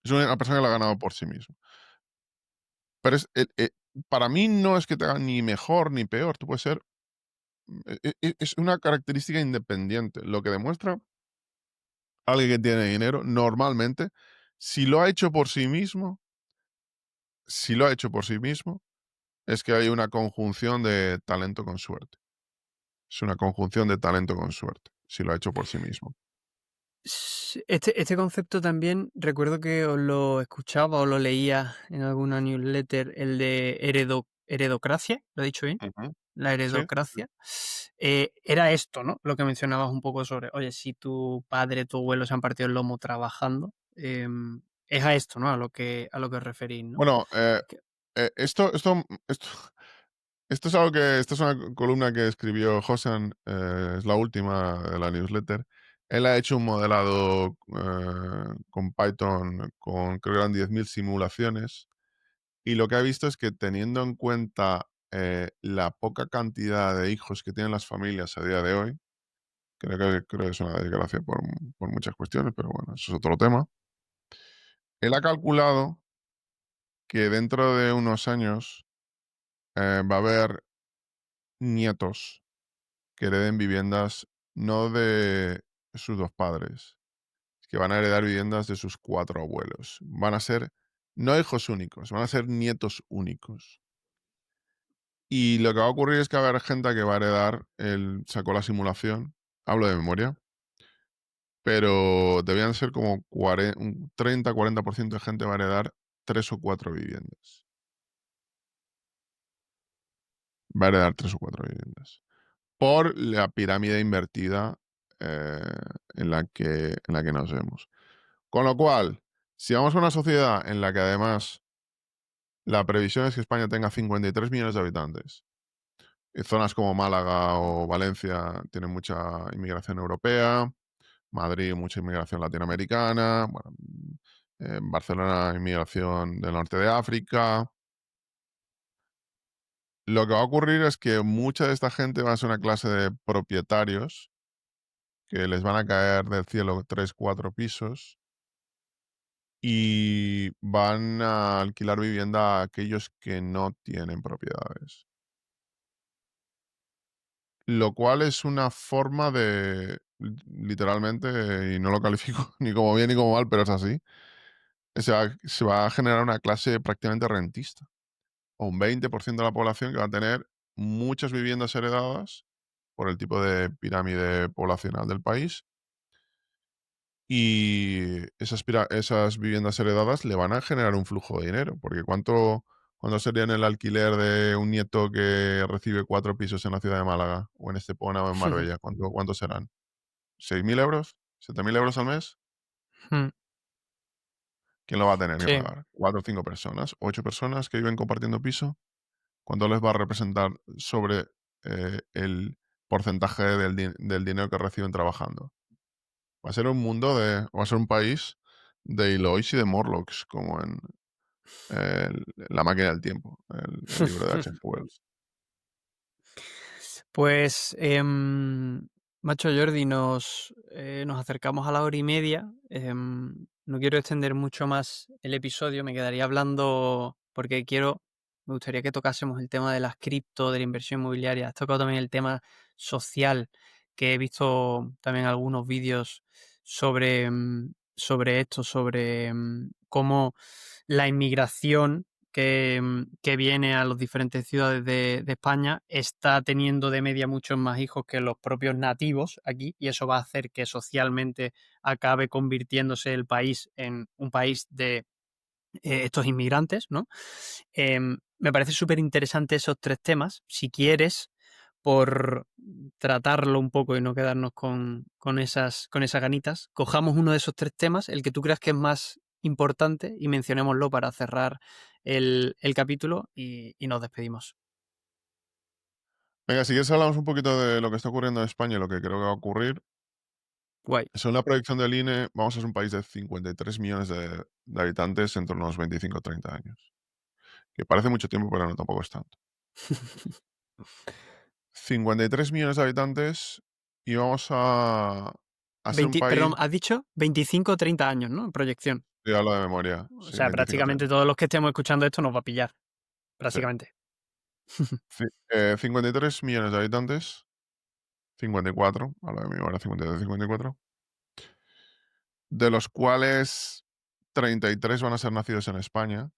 Es una persona que lo ha ganado por sí mismo. Pero para mí no es que te haga ni mejor ni peor. Tú puedes ser. Es una característica independiente. Lo que demuestra alguien que tiene dinero, normalmente, si lo ha hecho por sí mismo, si lo ha hecho por sí mismo, es que hay una conjunción de talento con suerte. Es una conjunción de talento con suerte, si lo ha hecho por sí mismo. Este concepto también recuerdo que os lo escuchaba o lo leía en alguna newsletter, el de heredocracia, ¿lo he dicho bien? Ujú. La Sí, heredocracia. Era esto, ¿no? Lo que mencionabas un poco sobre, oye, si tu padre, tu abuelo se han partido el lomo trabajando, es a esto, ¿no? A lo que os referís, ¿no? bueno, Que- esto es algo que esta es una columna que escribió Hosan, es la última de la newsletter. Él ha hecho un modelado, con Python con creo que eran 10.000 simulaciones, y lo que ha visto es que teniendo en cuenta, la poca cantidad de hijos que tienen las familias a día de hoy, creo que es una desgracia por muchas cuestiones, pero bueno, eso es otro tema. Él ha calculado que dentro de unos años, va a haber nietos que hereden viviendas no de sus 2 padres, que van a heredar viviendas de sus 4 abuelos. Van a ser no hijos únicos, van a ser nietos únicos. Y lo que va a ocurrir es que va a haber gente que va a heredar el sacó la simulación, hablo de memoria, pero debían ser como un 30-40% de gente va a heredar 3 o 4 viviendas. Va a heredar 3 o 4 viviendas. Por la pirámide invertida, eh, en la que nos vemos. Con lo cual, si vamos a una sociedad en la que además la previsión es que España tenga 53 millones de habitantes, y zonas como Málaga o Valencia tienen mucha inmigración europea, Madrid mucha inmigración latinoamericana, bueno, Barcelona inmigración del norte de África. Lo que va a ocurrir es que mucha de esta gente va a ser una clase de propietarios que les van a caer del cielo 3 4 pisos y van a alquilar vivienda a aquellos que no tienen propiedades. Lo cual es una forma de, literalmente, y no lo califico ni como bien ni como mal, pero es así, se va a generar una clase prácticamente rentista, o un 20% de la población que va a tener muchas viviendas heredadas por el tipo de pirámide poblacional del país. Y esas viviendas heredadas le van a generar un flujo de dinero, porque ¿cuánto sería en el alquiler de un nieto que recibe 4 pisos en la ciudad de Málaga, o en Estepona, o en Marbella? ¿Cuánto serán? ¿6.000 euros? ¿7.000 euros al mes? Mm, ¿Quién lo va a tener que sí. pagar? ¿4 o 5 personas? ¿8 personas que viven compartiendo piso? ¿Cuánto les va a representar sobre, el porcentaje del dinero que reciben trabajando? Va a ser un país de Eloís y de Morlocks, como en La máquina del tiempo, el libro de H.G. Wells. Pues, macho Jordi, nos acercamos a la hora y media. No quiero extender mucho más el episodio, me quedaría hablando porque me gustaría que tocásemos el tema de las cripto, de la inversión inmobiliaria. Has tocado también el tema social, que he visto también algunos vídeos sobre esto, sobre cómo la inmigración que viene a las diferentes ciudades de España está teniendo de media muchos más hijos que los propios nativos aquí, y eso va a hacer que socialmente acabe convirtiéndose el país en un país de estos inmigrantes, ¿no? Me parece súper interesante esos tres temas. Si quieres, por tratarlo un poco y no quedarnos con esas ganitas, cojamos uno de esos tres temas, el que tú creas que es más importante, y mencionémoslo para cerrar el capítulo y nos despedimos. Venga, si quieres hablamos un poquito de lo que está ocurriendo en España y lo que creo que va a ocurrir. Guay. Según la proyección del INE, vamos a ser un país de 53 millones de habitantes entre unos 25 o 30 años. Que parece mucho tiempo, pero no, tampoco es tanto. 53 millones de habitantes y vamos a ser un país, Perdón, has dicho 25 o 30 años, ¿no? En proyección. estoy hablando de memoria, O sí, sea, 25 o 30. prácticamente todos los que estemos escuchando esto nos va a pillar, Sí. prácticamente. 53 millones de habitantes, 54, hablo de memoria, 53, 54, de los cuales 33 van a ser nacidos en España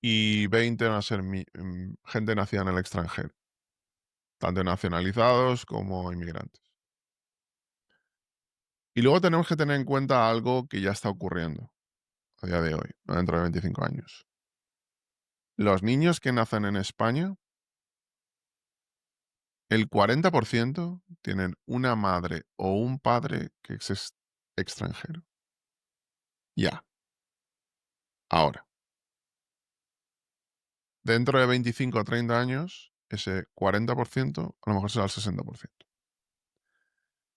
y 20 van a ser gente nacida en el extranjero, tanto nacionalizados como inmigrantes. Y luego tenemos que tener en cuenta algo que ya está ocurriendo a día de hoy, no dentro de 25 años. Los niños que nacen en España, el 40% tienen una madre o un padre que es extranjero. Ya, ahora. Dentro de 25 o 30 años, ese 40% a lo mejor será el 60%.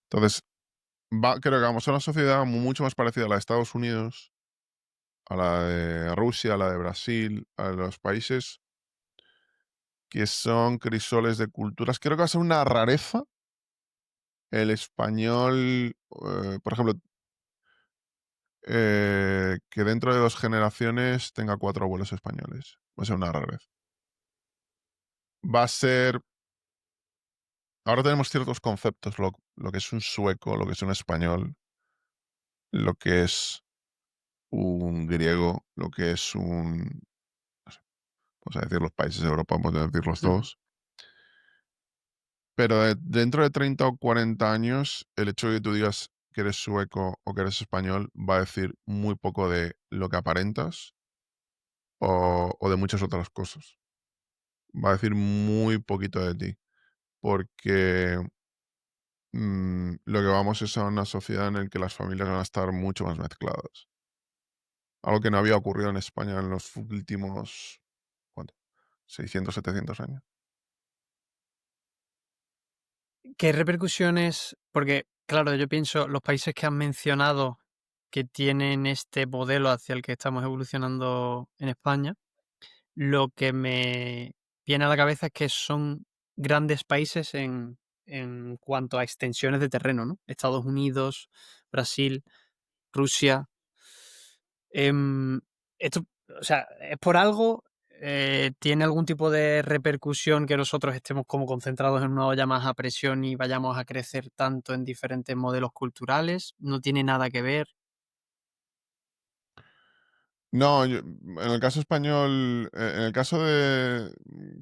Entonces, creo que vamos a una sociedad mucho más parecida a la de Estados Unidos, a la de Rusia, a la de Brasil, a los países que son crisoles de culturas. Creo que va a ser una rareza el español, por ejemplo, que dentro de 2 generaciones tenga 4 abuelos españoles. Va a ser una rareza. Va a ser Ahora tenemos ciertos conceptos, lo que es un sueco, lo que es un español, lo que es un griego, lo que es un, no sé, vamos a decir los países de Europa, vamos a decirlos Ujú. todos. Pero dentro de 30 o 40 años, el hecho de que tú digas que eres sueco o que eres español va a decir muy poco de lo que aparentas o de muchas otras cosas. Va a decir muy poquito de ti, porque lo que vamos es a una sociedad en la que las familias van a estar mucho más mezcladas. Algo que no había ocurrido en España en los últimos, ¿cuánto? 600, 700 años. ¿Qué repercusiones? Porque, claro, yo pienso, los países que has mencionado que tienen este modelo hacia el que estamos evolucionando en España, lo que me viene a la cabeza es que son grandes países en cuanto a extensiones de terreno, ¿no? Estados Unidos, Brasil, Rusia. Em, esto, o sea, ¿es por algo? ¿Tiene algún tipo de repercusión que nosotros estemos como concentrados en una olla más a presión y vayamos a crecer tanto en diferentes modelos culturales? ¿No tiene nada que ver? No, en el caso español, en el caso de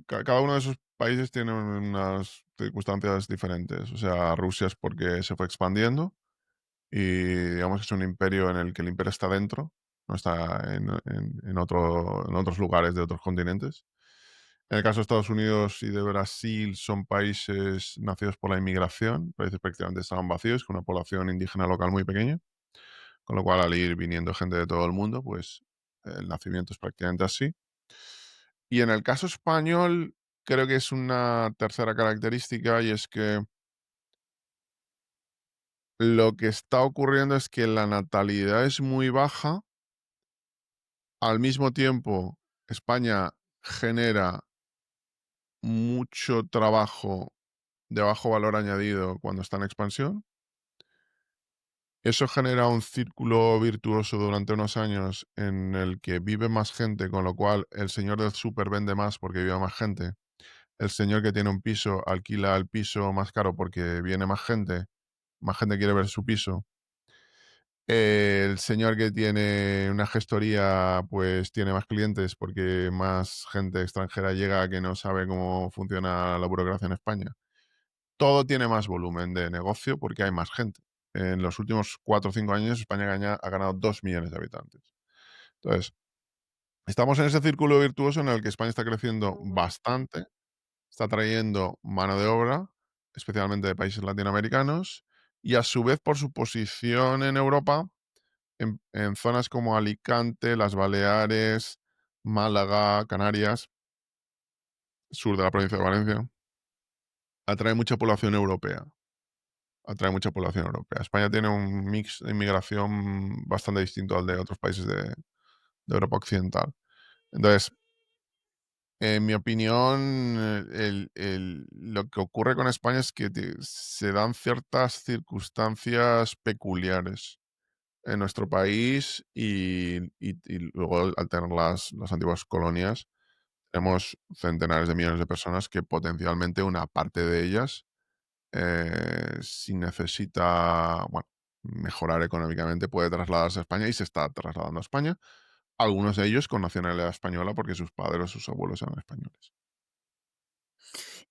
cada uno de esos países tiene unas circunstancias diferentes. O sea, Rusia es porque se fue expandiendo y digamos que es un imperio en el que el imperio está dentro, no está en otros lugares de otros continentes. En el caso de Estados Unidos y de Brasil son países nacidos por la inmigración, países prácticamente estaban vacíos, con una población indígena local muy pequeña, con lo cual al ir viniendo gente de todo el mundo, pues el nacimiento es prácticamente así. Y en el caso español, creo que es una tercera característica y es que lo que está ocurriendo es que la natalidad es muy baja, al mismo tiempo España genera mucho trabajo de bajo valor añadido cuando está en expansión. Eso genera un círculo virtuoso durante unos años en el que vive más gente, con lo cual el señor del súper vende más porque vive más gente. El señor que tiene un piso alquila el piso más caro porque viene más gente quiere ver su piso. El señor que tiene una gestoría, pues tiene más clientes porque más gente extranjera llega que no sabe cómo funciona la burocracia en España. Todo tiene más volumen de negocio porque hay más gente. En los últimos 4 o 5 años España ha ganado 2 millones de habitantes. Entonces, estamos en ese círculo virtuoso en el que España está creciendo Ujú. bastante, está trayendo mano de obra, especialmente de países latinoamericanos, y a su vez por su posición en Europa, en zonas como Alicante, las Baleares, Málaga, Canarias, sur de la provincia de Valencia, atrae mucha población europea. Atrae mucha población europea. España tiene un mix de inmigración bastante distinto al de otros países de Europa Occidental. Entonces, en mi opinión, lo que ocurre con España es que se dan ciertas circunstancias peculiares en nuestro país y luego al tener las antiguas colonias, tenemos centenares de millones de personas que potencialmente una parte de ellas si necesita, bueno, mejorar económicamente, puede trasladarse a España y se está trasladando a España. Algunos de ellos con nacionalidad española porque sus padres o sus abuelos eran españoles.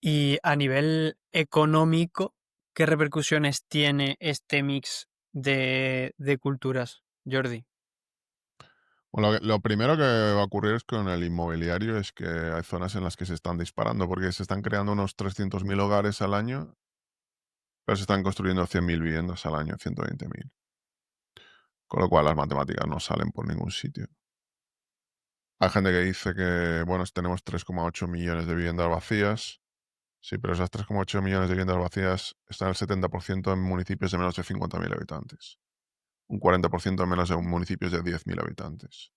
Y a nivel económico, ¿qué repercusiones tiene este mix de culturas, Jordi? Bueno, lo primero que va a ocurrir es con el inmobiliario es que hay zonas en las que se están disparando porque se están creando unos 300.000 hogares al año, pero se están construyendo 100.000 viviendas al año, 120.000. Con lo cual las matemáticas no salen por ningún sitio. Hay gente que dice que, bueno, tenemos 3,8 millones de viviendas vacías. Sí, pero esas 3,8 millones de viviendas vacías están el 70% en municipios de menos de 50.000 habitantes. Un 40% en menos de municipios de 10.000 habitantes.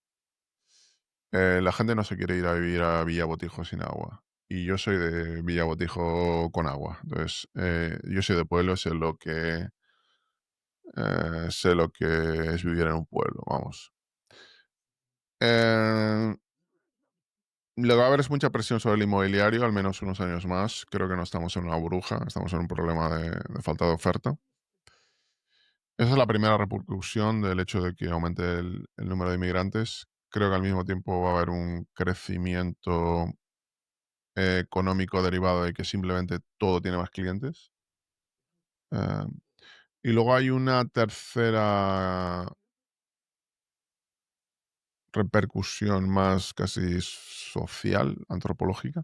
La gente no se quiere ir a vivir a Villabotijo sin agua. Y yo soy de Villabotijo con agua. Entonces, yo soy de pueblo, sé lo que es vivir en un pueblo, vamos. Eh, lo que va a haber es mucha presión sobre el inmobiliario, al menos unos años más. Creo que no estamos en una burbuja, estamos en un problema de falta de oferta. esa es la primera repercusión del hecho de que aumente el número de inmigrantes. Creo que al mismo tiempo va a haber un crecimiento económico derivado de que simplemente todo tiene más clientes. Em, y luego hay una tercera repercusión más casi social, antropológica,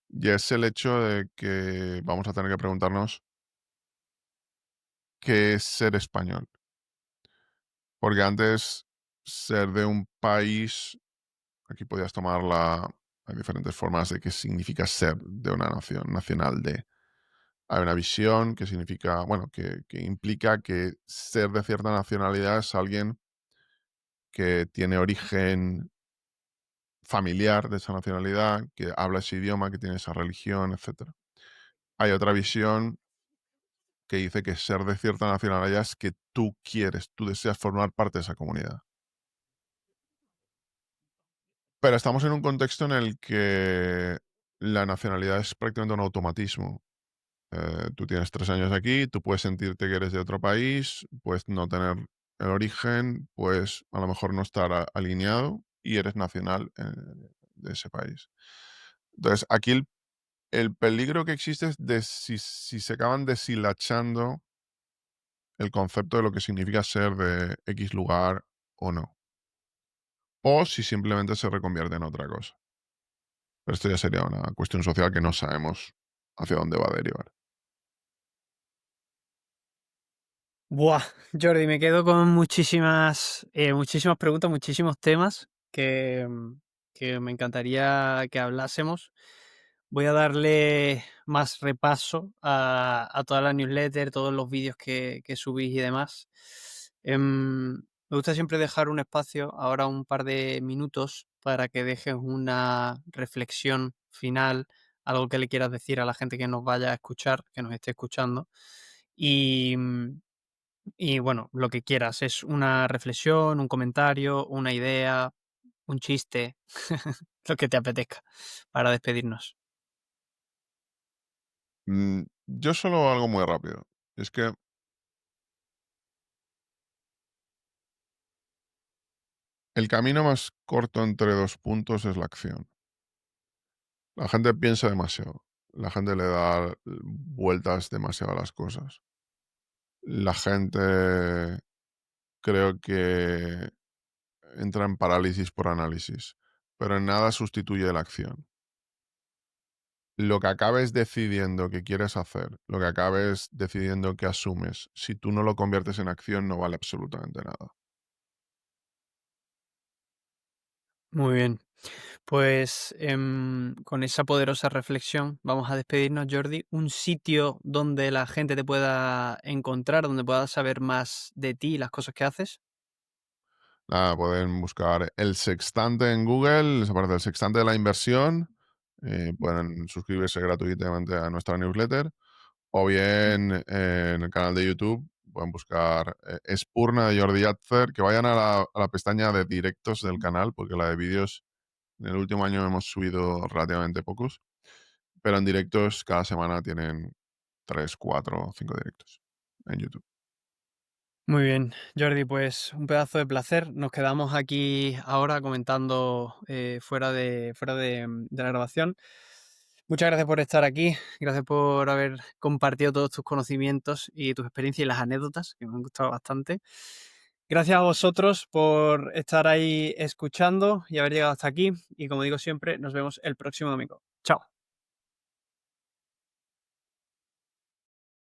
y es el hecho de que vamos a tener que preguntarnos qué es ser español. Porque antes ser de un país, aquí podías tomarla, hay diferentes formas de qué significa ser de una nación, nacional de. Hay una visión que significa, bueno, que implica que ser de cierta nacionalidad es alguien que tiene origen familiar de esa nacionalidad, que habla ese idioma, que tiene esa religión, etcétera. Hay otra visión que dice que ser de cierta nacionalidad es que tú quieres, tú deseas formar parte de esa comunidad. Pero estamos en un contexto en el que la nacionalidad es prácticamente un automatismo. Tú tienes 3 años aquí, tú puedes sentirte que eres de otro país, puedes no tener el origen, puedes a lo mejor no estar alineado y eres nacional de ese país. Entonces, aquí el peligro que existe es de si se acaban deshilachando el concepto de lo que significa ser de X lugar o no. O si simplemente se reconvierte en otra cosa. Pero esto ya sería una cuestión social que no sabemos hacia dónde va a derivar. Buah, Jordi, me quedo con muchísimas preguntas, muchísimos temas que me encantaría que hablásemos. Voy a darle más repaso a toda la newsletter, todos los vídeos que subís y demás. Me gusta siempre dejar un espacio, ahora un par de minutos, para que dejes una reflexión final, algo que le quieras decir a la gente que nos vaya a escuchar, que nos esté escuchando. Y, y bueno, lo que quieras, es una reflexión, un comentario, una idea, un chiste, lo que te apetezca para despedirnos. Yo solo algo muy rápido. Es que el camino más corto entre dos puntos es la acción. La gente piensa demasiado. La gente le da vueltas demasiado a las cosas. La gente creo que entra en parálisis por análisis, pero en nada sustituye la acción. Lo que acabes decidiendo que quieres hacer, lo que acabes decidiendo que asumes, si tú no lo conviertes en acción, no vale absolutamente nada. Muy bien. Pues con esa poderosa reflexión vamos a despedirnos, Jordi. Un sitio donde la gente te pueda encontrar, donde pueda saber más de ti y las cosas que haces. Nada, pueden buscar El Sextante en Google, les aparece El Sextante de la Inversión, pueden suscribirse gratuitamente a nuestra newsletter, o bien en el canal de YouTube pueden buscar Espurna de Jordi Atzer, que vayan a la pestaña de directos del canal, porque la de vídeos en el último año hemos subido relativamente pocos, pero en directos cada semana tienen 3, 4, 5 directos en YouTube. Muy bien, Jordi, pues un pedazo de placer. Nos quedamos aquí ahora comentando fuera de la grabación. Muchas gracias por estar aquí, gracias por haber compartido todos tus conocimientos y tus experiencias y las anécdotas, que me han gustado bastante. Gracias a vosotros por estar ahí escuchando y haber llegado hasta aquí. Y como digo siempre, nos vemos el próximo domingo. Chao.